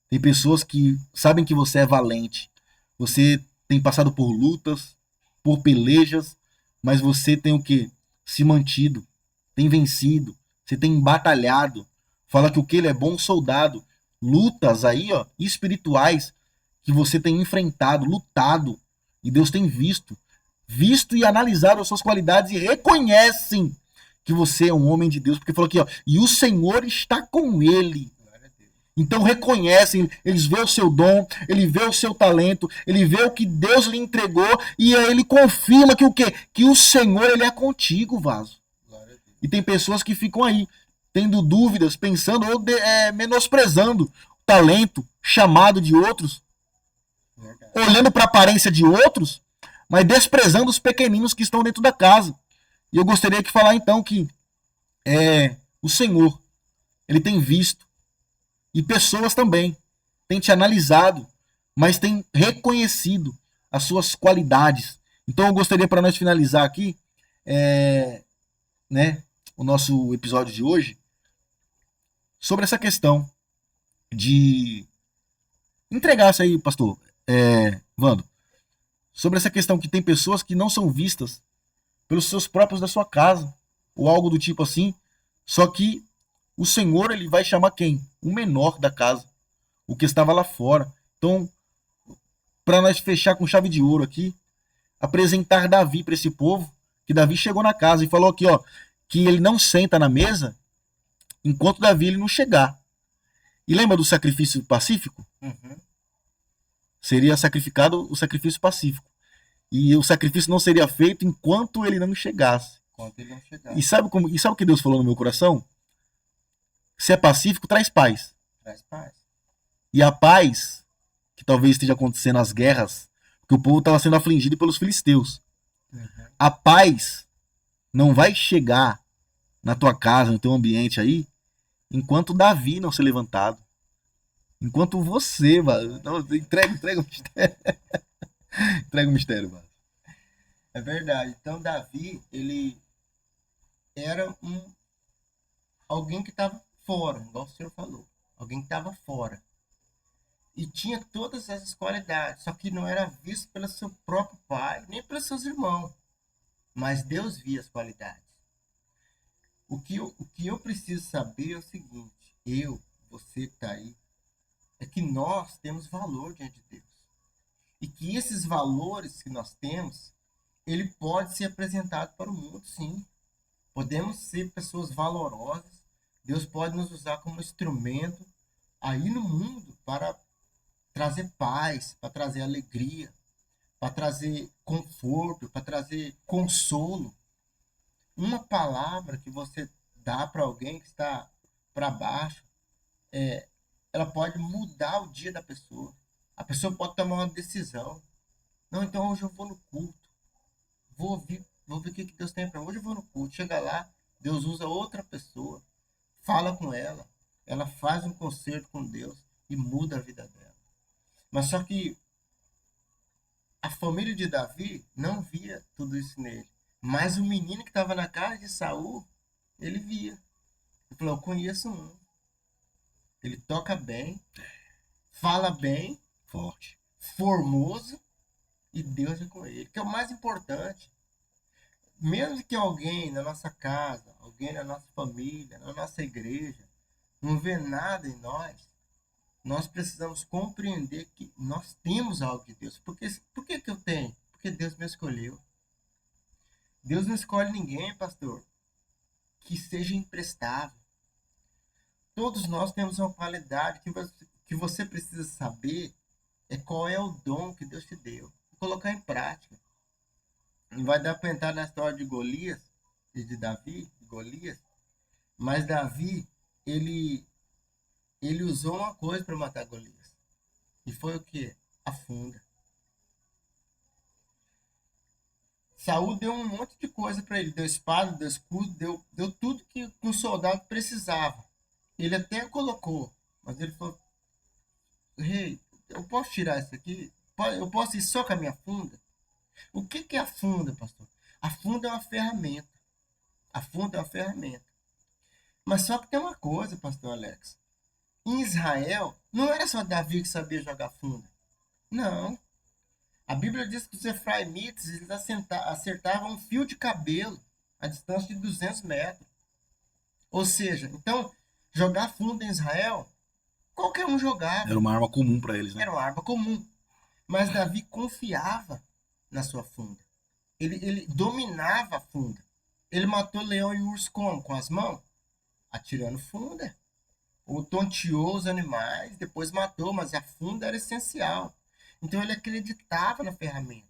Tem pessoas que sabem que você é valente. Você tem passado por lutas, por pelejas, mas você tem o quê? Se mantido, tem vencido, você tem batalhado. Fala que o que ele é bom soldado. Lutas aí, ó, espirituais que você tem enfrentado, lutado, e Deus tem visto e analisado as suas qualidades e reconhecem que você é um homem de Deus, porque falou aqui, ó, e o Senhor está com ele. Então reconhecem, eles vê o seu dom, ele vê o seu talento, ele vê o que Deus lhe entregou e aí ele confirma que o quê? Que o Senhor ele é contigo, vaso. E tem pessoas que ficam aí tendo dúvidas, pensando ou menosprezando o talento, chamado de outros, olhando para a aparência de outros, mas desprezando os pequeninos que estão dentro da casa. E eu gostaria de falar então que o Senhor ele tem visto e pessoas também têm te analisado, mas têm reconhecido as suas qualidades. Então eu gostaria para nós finalizar aqui, né, o nosso episódio de hoje sobre essa questão de entregar isso aí, pastor Vando, sobre essa questão que tem pessoas que não são vistas pelos seus próprios da sua casa ou algo do tipo assim, só que o Senhor ele vai chamar quem? O menor da casa, o que estava lá fora. Então, para nós fechar com chave de ouro aqui, apresentar Davi para esse povo, que Davi chegou na casa e falou aqui, ó, que ele não senta na mesa enquanto Davi ele não chegar. E lembra do sacrifício pacífico? Uhum. Seria sacrificado o sacrifício pacífico. E o sacrifício não seria feito enquanto ele não chegasse. Enquanto ele não chegasse. E sabe o que Deus falou no meu coração? Se é pacífico, traz paz. Traz paz. E a paz, que talvez esteja acontecendo as guerras, porque o povo estava sendo afligido pelos filisteus. Uhum. A paz não vai chegar na tua casa, no teu ambiente aí, enquanto Davi não ser levantado. Enquanto você, mano. Não, entrega o mistério. Entrega o mistério, mano. É verdade. Então Davi, ele era alguém que estava fora, igual o senhor falou. Alguém que estava fora. E tinha todas essas qualidades, só que não era visto pelo seu próprio pai, nem pelos seus irmãos. Mas Deus via as qualidades. O que eu preciso saber é o seguinte, você que está aí, é que nós temos valor diante de Deus. E que esses valores que nós temos, ele pode ser apresentado para o mundo, sim. Podemos ser pessoas valorosas. Deus pode nos usar como instrumento aí no mundo para trazer paz, para trazer alegria, para trazer conforto, para trazer consolo. Uma palavra que você dá para alguém que está para baixo, ela pode mudar o dia da pessoa. A pessoa pode tomar uma decisão. Não, então hoje eu vou no culto. Vou ver o que Deus tem para mim. Hoje eu vou no culto. Chega lá, Deus usa outra pessoa. Fala com ela. Ela faz um concerto com Deus e muda a vida dela. Mas só que a família de Davi não via tudo isso nele. Mas o menino que estava na casa de Saul, ele via. Ele falou, eu conheço um. Ele toca bem, fala bem, Forte. formoso, e Deus é com ele. Que é o mais importante. Mesmo que alguém na nossa casa, alguém na nossa família, na nossa igreja, não vê nada em nós precisamos compreender que nós temos algo de Deus. Por que eu tenho? Porque Deus me escolheu. Deus não escolhe ninguém, pastor, que seja imprestável. Todos nós temos uma qualidade que você precisa saber qual é o dom que Deus te deu. colocar em prática. Não vai dar para entrar na história de Golias e de Davi, Golias, mas Davi, ele usou uma coisa para matar Golias. E foi o quê? A funda. Saul deu um monte de coisa para ele, deu espada, deu escudo, deu tudo que um soldado precisava. Ele até colocou, mas ele falou: rei, eu posso tirar isso aqui? Eu posso ir só com a minha funda? O que é a funda, pastor? A funda é uma ferramenta. A funda é uma ferramenta. Mas só que tem uma coisa, pastor Alex. Em Israel, não era só Davi que sabia jogar funda. Não. A Bíblia diz que os efraimitas eles acertavam um fio de cabelo a distância de 200 metros. Ou seja, então, jogar funda em Israel, qualquer um jogava. Era uma arma comum para eles, né? Era uma arma comum. Mas Davi confiava na sua funda. Ele dominava a funda. Ele matou leão e urso como? Com as mãos? Atirando funda. Ou tonteou os animais, depois matou, mas a funda era essencial. Então ele acreditava na ferramenta.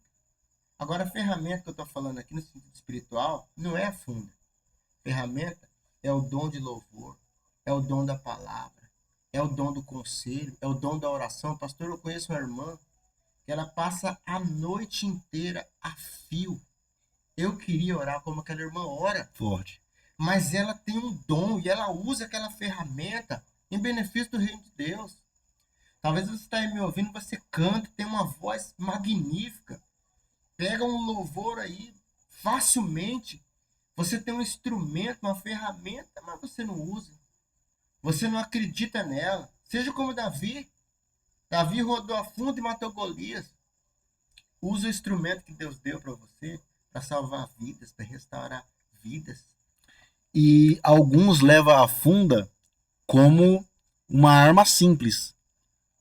Agora a ferramenta que eu estou falando aqui no sentido espiritual não é a funda. A ferramenta é o dom de louvor, é o dom da palavra, é o dom do conselho, é o dom da oração. Pastor, eu conheço uma irmã que ela passa a noite inteira a fio. Eu queria orar como aquela irmã ora. Forte. Mas ela tem um dom e ela usa aquela ferramenta em benefício do reino de Deus. Talvez você está aí me ouvindo, você canta, tem uma voz magnífica. Pega um louvor aí facilmente. Você tem um instrumento, uma ferramenta, mas você não usa. Você não acredita nela. Seja como Davi. Davi rodou a funda e matou Golias. Usa o instrumento que Deus deu para você para salvar vidas, para restaurar vidas. E alguns levam a funda como uma arma simples.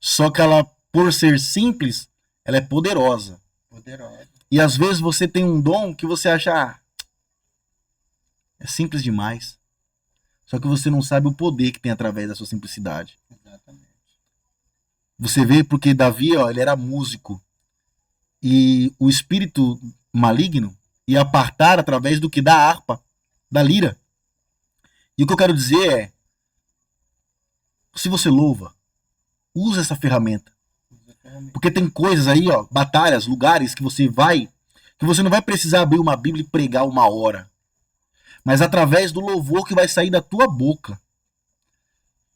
Só que ela, por ser simples, ela é poderosa. Poderosa. E às vezes você tem um dom que você acha, é simples demais. Só que você não sabe o poder que tem através da sua simplicidade. Exatamente. Você vê porque Davi, ele era músico. E o espírito maligno ia apartar através do que? Da harpa, da lira. E o que eu quero dizer é, se você louva, usa essa ferramenta. Porque tem coisas aí, batalhas, lugares que você vai, que você não vai precisar abrir uma Bíblia e pregar uma hora. Mas através do louvor que vai sair da tua boca.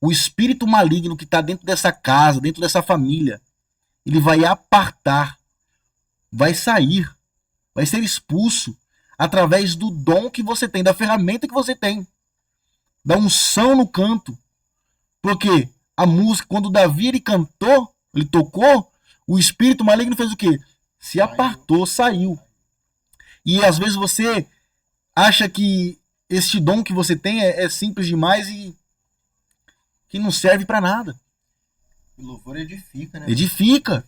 O espírito maligno que está dentro dessa casa, dentro dessa família, ele vai apartar, vai sair, vai ser expulso através do dom que você tem, da ferramenta que você tem, da unção no canto. Porque a música, quando Davi ele cantou, ele tocou, o espírito maligno fez o quê? Se apartou, saiu. E às vezes você acha que este dom que você tem é simples demais e que não serve para nada. O louvor edifica, né? Edifica.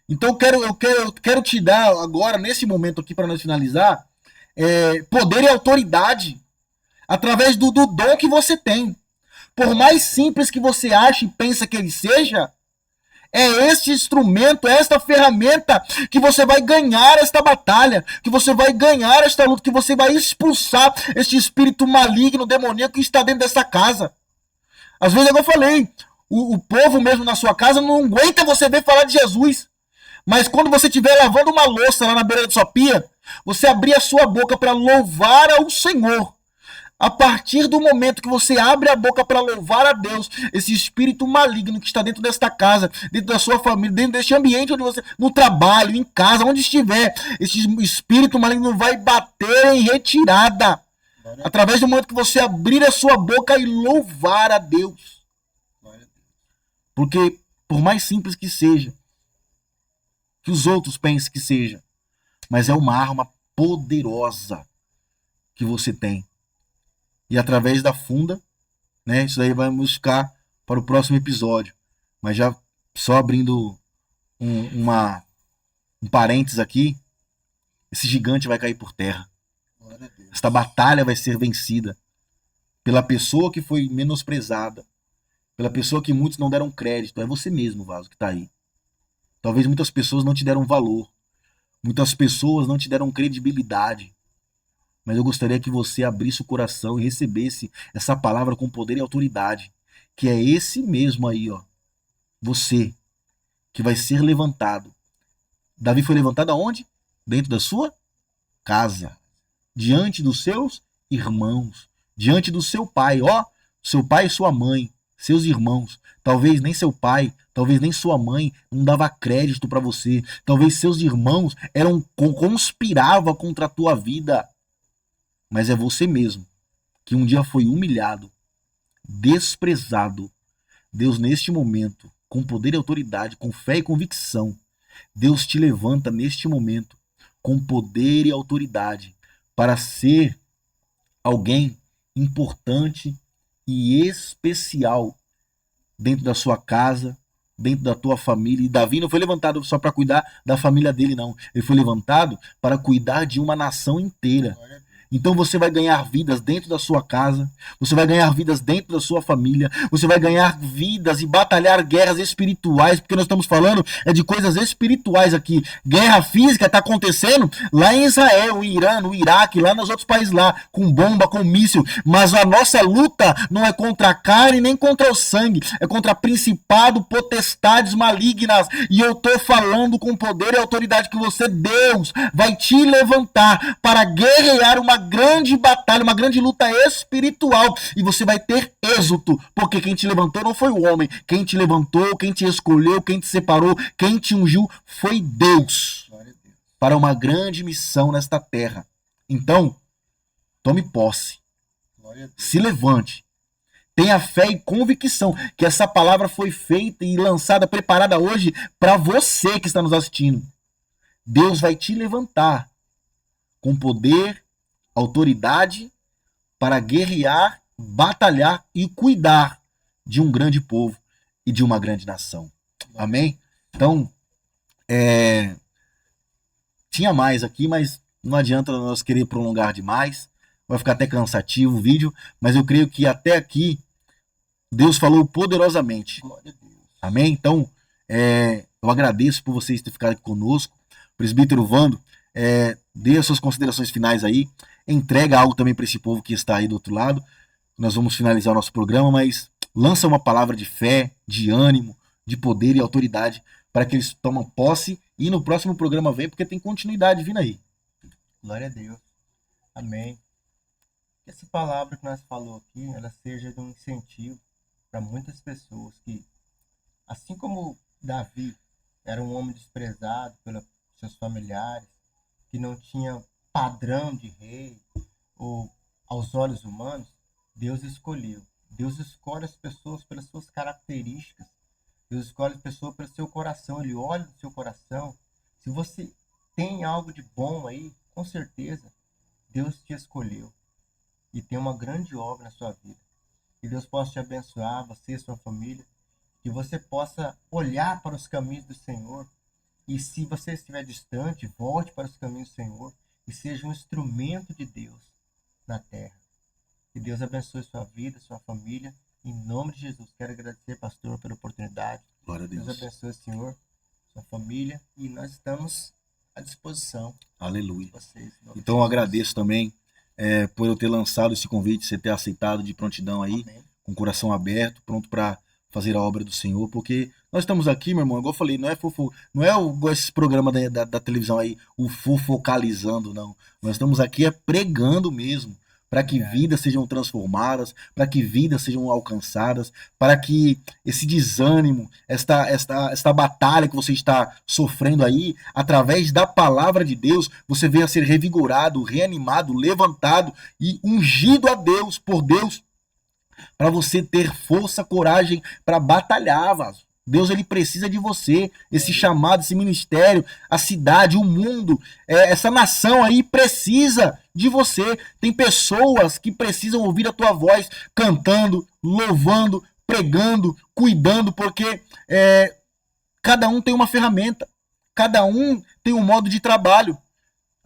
Então eu quero te dar agora, nesse momento aqui, para nós finalizar, poder e autoridade através do dom que você tem. Por mais simples que você ache e pensa que ele seja, é este instrumento, é esta ferramenta que você vai ganhar esta batalha, que você vai ganhar esta luta, que você vai expulsar este espírito maligno, demoníaco que está dentro dessa casa. Às vezes, como eu falei, o povo mesmo na sua casa não aguenta você ver falar de Jesus. Mas quando você estiver lavando uma louça lá na beira da sua pia, você abrir a sua boca para louvar ao Senhor. A partir do momento que você abre a boca para louvar a Deus, esse espírito maligno que está dentro desta casa, dentro da sua família, dentro deste ambiente onde você, no trabalho, em casa, onde estiver, esse espírito maligno vai bater em retirada. Através do momento que você abrir a sua boca e louvar a Deus. Porque, por mais simples que seja, que os outros pensem que seja, mas é uma arma poderosa que você tem. E através da funda, né? Isso daí vamos ficar para o próximo episódio. Mas já só abrindo um parênteses aqui, esse gigante vai cair por terra. Esta batalha vai ser vencida pela pessoa que foi menosprezada, pela pessoa que muitos não deram crédito. É você mesmo, Vaso, que está aí. Talvez muitas pessoas não te deram valor. Muitas pessoas não te deram credibilidade. Mas eu gostaria que você abrisse o coração e recebesse essa palavra com poder e autoridade. Que é esse mesmo aí, ó. Você, que vai ser levantado. Davi foi levantado aonde? Dentro da sua casa. Diante dos seus irmãos. Diante do seu pai, ó. Seu pai e sua mãe. Seus irmãos. Talvez nem seu pai, talvez nem sua mãe não dava crédito para você. Talvez seus irmãos conspiravam contra a tua vida. Mas é você mesmo que um dia foi humilhado, desprezado. Deus, neste momento, com poder e autoridade, com fé e convicção, Deus te levanta neste momento com poder e autoridade para ser alguém importante e especial dentro da sua casa, dentro da tua família. E Davi não foi levantado só para cuidar da família dele, não. Ele foi levantado para cuidar de uma nação inteira. Então você vai ganhar vidas dentro da sua casa, você vai ganhar vidas dentro da sua família, você vai ganhar vidas e batalhar guerras espirituais, porque nós estamos falando de coisas espirituais aqui. Guerra física está acontecendo lá em Israel, no Irã, no Iraque, lá nos outros países lá, com bomba, com míssil. Mas a nossa luta não é contra a carne nem contra o sangue, é contra principado, potestades malignas. E eu estou falando com poder e autoridade que você, Deus, vai te levantar para guerrear uma grande batalha, uma grande luta espiritual, e você vai ter êxito, porque quem te levantou não foi o homem, quem te levantou, quem te escolheu, quem te separou, quem te ungiu foi Deus, para uma grande missão nesta terra. Então, tome posse, se levante, tenha fé e convicção que essa palavra foi feita e lançada, preparada hoje para você que está nos assistindo. Deus vai te levantar com poder, autoridade para guerrear, batalhar e cuidar de um grande povo e de uma grande nação. Amém? Então, tinha mais aqui, mas não adianta nós querer prolongar demais. Vai ficar até cansativo o vídeo, mas eu creio que até aqui Deus falou poderosamente. Amém? Então, eu agradeço por vocês terem ficado aqui conosco. Presbítero Vando, dê as suas considerações finais aí. Entrega algo também para esse povo que está aí do outro lado. Nós vamos finalizar o nosso programa, mas lança uma palavra de fé, de ânimo, de poder e autoridade para que eles tomem posse e no próximo programa vem, porque tem continuidade vindo aí. Glória a Deus. Amém. Que essa palavra que nós falamos aqui, ela seja de um incentivo para muitas pessoas que, assim como Davi era um homem desprezado pelos seus familiares, que não tinha padrão de rei ou aos olhos humanos, Deus escolheu. Deus escolhe as pessoas pelas suas características. Deus escolhe as pessoas pelo seu coração. Ele olha no seu coração. Se você tem algo de bom aí, com certeza Deus te escolheu e tem uma grande obra na sua vida. Que Deus possa te abençoar, você e sua família, que você possa olhar para os caminhos do Senhor. E se você estiver distante, volte para os caminhos do Senhor e seja um instrumento de Deus na terra. Que Deus abençoe sua vida, sua família. Em nome de Jesus, quero agradecer, pastor, pela oportunidade. Glória a Deus. Deus abençoe, Senhor, sua família. E nós estamos à disposição. Aleluia. De vocês. Então eu agradeço também por eu ter lançado esse convite, você ter aceitado de prontidão aí, Amém. com o coração aberto, pronto para fazer a obra do Senhor, porque nós estamos aqui, meu irmão, igual eu falei, não é esse programa da televisão aí, o fofocalizando, não. Nós estamos aqui pregando mesmo, para que vidas sejam transformadas, para que vidas sejam alcançadas, para que esse desânimo, esta batalha que você está sofrendo aí, através da palavra de Deus, você venha a ser revigorado, reanimado, levantado e ungido a Deus, por Deus, para você ter força, coragem para batalhar, vaso. Deus, ele precisa de você, esse chamado, esse ministério, a cidade, o mundo, essa nação aí precisa de você. Tem pessoas que precisam ouvir a tua voz cantando, louvando, pregando, cuidando, porque cada um tem uma ferramenta, cada um tem um modo de trabalho.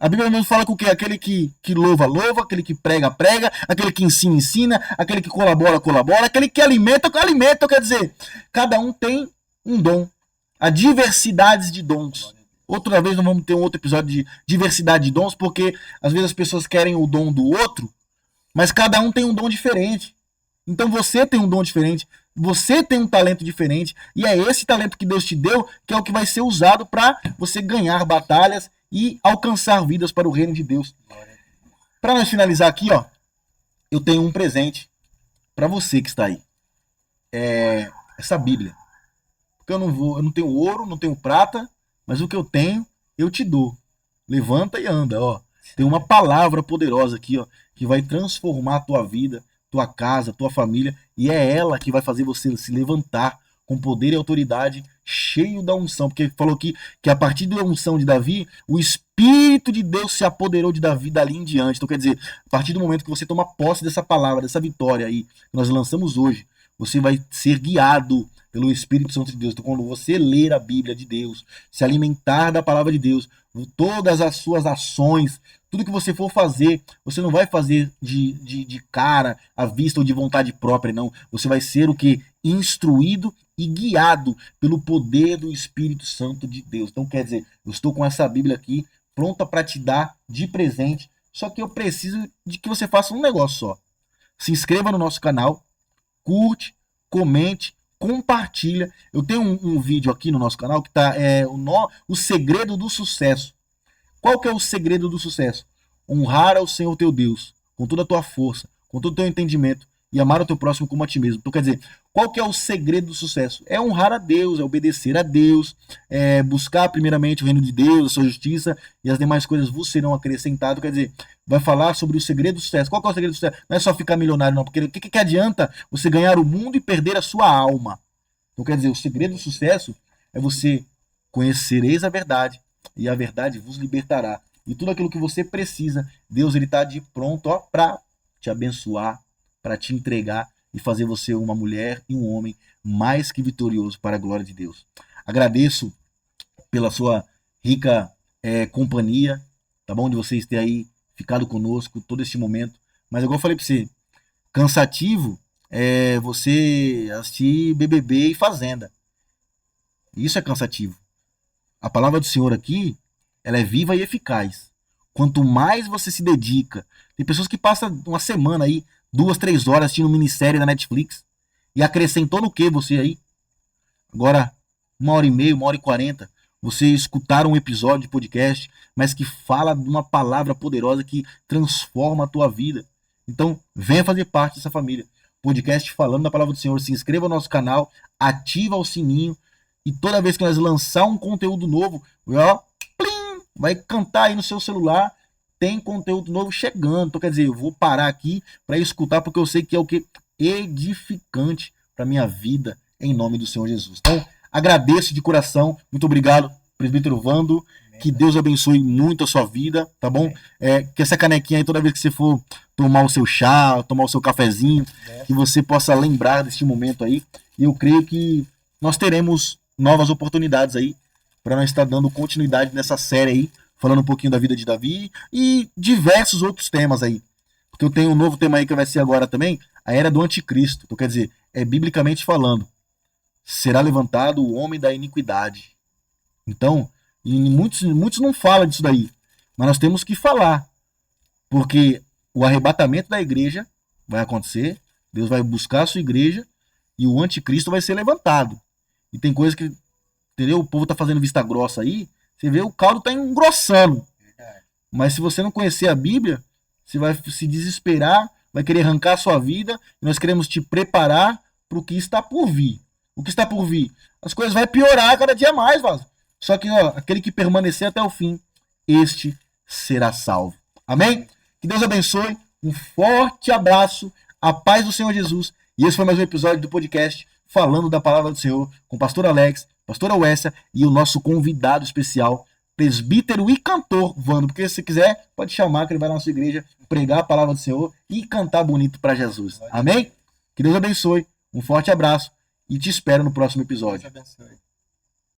A Bíblia mesmo fala que o quê? Aquele que louva, louva, aquele que prega, prega, aquele que ensina, ensina, aquele que colabora, colabora, aquele que alimenta, alimenta. Quer dizer, cada um tem um dom. Há diversidades de dons. Outra vez nós vamos ter um outro episódio de diversidade de dons, porque às vezes as pessoas querem o dom do outro, mas cada um tem um dom diferente. Então você tem um dom diferente, você tem um talento diferente, e é esse talento que Deus te deu que é o que vai ser usado para você ganhar batalhas e alcançar vidas para o reino de Deus. Para nós finalizar aqui, ó, eu tenho um presente para você que está aí. Essa Bíblia. Porque eu não tenho ouro, não tenho prata, mas o que eu tenho, eu te dou. Levanta e anda, ó. Tem uma palavra poderosa aqui, ó, que vai transformar a tua vida, tua casa, tua família, e é ela que vai fazer você se levantar com poder e autoridade, cheio da unção, porque falou que a partir da unção de Davi, o Espírito de Deus se apoderou de Davi dali em diante. Então quer dizer, a partir do momento que você toma posse dessa palavra, dessa vitória aí, que nós lançamos hoje, você vai ser guiado pelo Espírito Santo de Deus. Então quando você ler a Bíblia de Deus, se alimentar da palavra de Deus, todas as suas ações, tudo que você for fazer, você não vai fazer de cara, à vista ou de vontade própria, não. Você vai ser o que? Instruído e guiado pelo poder do Espírito Santo de Deus. Então, quer dizer, eu estou com essa Bíblia aqui, pronta para te dar de presente, só que eu preciso de que você faça um negócio só. Se inscreva no nosso canal, curte, comente, compartilha. Eu tenho um vídeo aqui no nosso canal que tá o segredo do sucesso. Qual que é o segredo do sucesso? Honrar ao Senhor teu Deus com toda a tua força, com todo o teu entendimento e amar o teu próximo como a ti mesmo. Então quer dizer, qual que é o segredo do sucesso? É honrar a Deus, é obedecer a Deus, é buscar primeiramente o reino de Deus, a sua justiça, e as demais coisas vos serão acrescentadas. Quer dizer, vai falar sobre o segredo do sucesso. Qual que é o segredo do sucesso? Não é só ficar milionário, não, porque o que adianta você ganhar o mundo e perder a sua alma? Então quer dizer, o segredo do sucesso é você conhecereis a verdade, e a verdade vos libertará. E tudo aquilo que você precisa, Deus ele está de pronto para te abençoar, para te entregar e fazer você uma mulher e um homem mais que vitorioso para a glória de Deus. Agradeço pela sua rica companhia, tá bom? De vocês ter aí ficado conosco todo este momento. Mas igual eu falei para você, cansativo é você assistir BBB e Fazenda. Isso é cansativo. A palavra do Senhor aqui, ela é viva e eficaz. Quanto mais você se dedica, tem pessoas que passam uma semana aí, 2, 3 horas assistindo minissérie da Netflix e acrescentou no que você aí? Agora, 1h30, 1h40, você escutar um episódio de podcast, mas que fala de uma palavra poderosa que transforma a tua vida. Então, venha fazer parte dessa família. Podcast falando da palavra do Senhor. Se inscreva no nosso canal, ativa o sininho e toda vez que nós lançar um conteúdo novo, ó, plim, vai cantar aí no seu celular. Tem conteúdo novo chegando. Então, quer dizer, eu vou parar aqui para escutar, porque eu sei que é o que? Edificante para minha vida, em nome do Senhor Jesus. Então, agradeço de coração. Muito obrigado, presbítero Vando. Que Deus abençoe muito a sua vida, tá bom? Que essa canequinha aí, toda vez que você for tomar o seu chá, tomar o seu cafezinho, que você possa lembrar deste momento aí. E eu creio que nós teremos novas oportunidades aí para nós estar dando continuidade nessa série aí, falando um pouquinho da vida de Davi e diversos outros temas aí. Porque eu tenho um novo tema aí que vai ser agora também, a era do anticristo. Então, quer dizer, biblicamente falando, será levantado o homem da iniquidade. Então, e muitos não falam disso daí, mas nós temos que falar, porque o arrebatamento da igreja vai acontecer, Deus vai buscar a sua igreja e o anticristo vai ser levantado. E tem coisa que, entendeu? O povo tá fazendo vista grossa aí, você vê o caldo tá engrossando. Mas se você não conhecer a Bíblia, você vai se desesperar, vai querer arrancar a sua vida, e nós queremos te preparar para o que está por vir. O que está por vir? As coisas vão piorar cada dia mais, Vaso. Só que ó, aquele que permanecer até o fim, este será salvo. Amém? Que Deus abençoe. Um forte abraço. A paz do Senhor Jesus. E esse foi mais um episódio do podcast falando da palavra do Senhor com o pastor Alex, pastora Wessia e o nosso convidado especial, presbítero e cantor Vando. Porque se quiser, pode chamar que ele vai na nossa igreja pregar a palavra do Senhor e cantar bonito para Jesus. Amém? Que Deus abençoe. Um forte abraço e te espero no próximo episódio. Deus abençoe.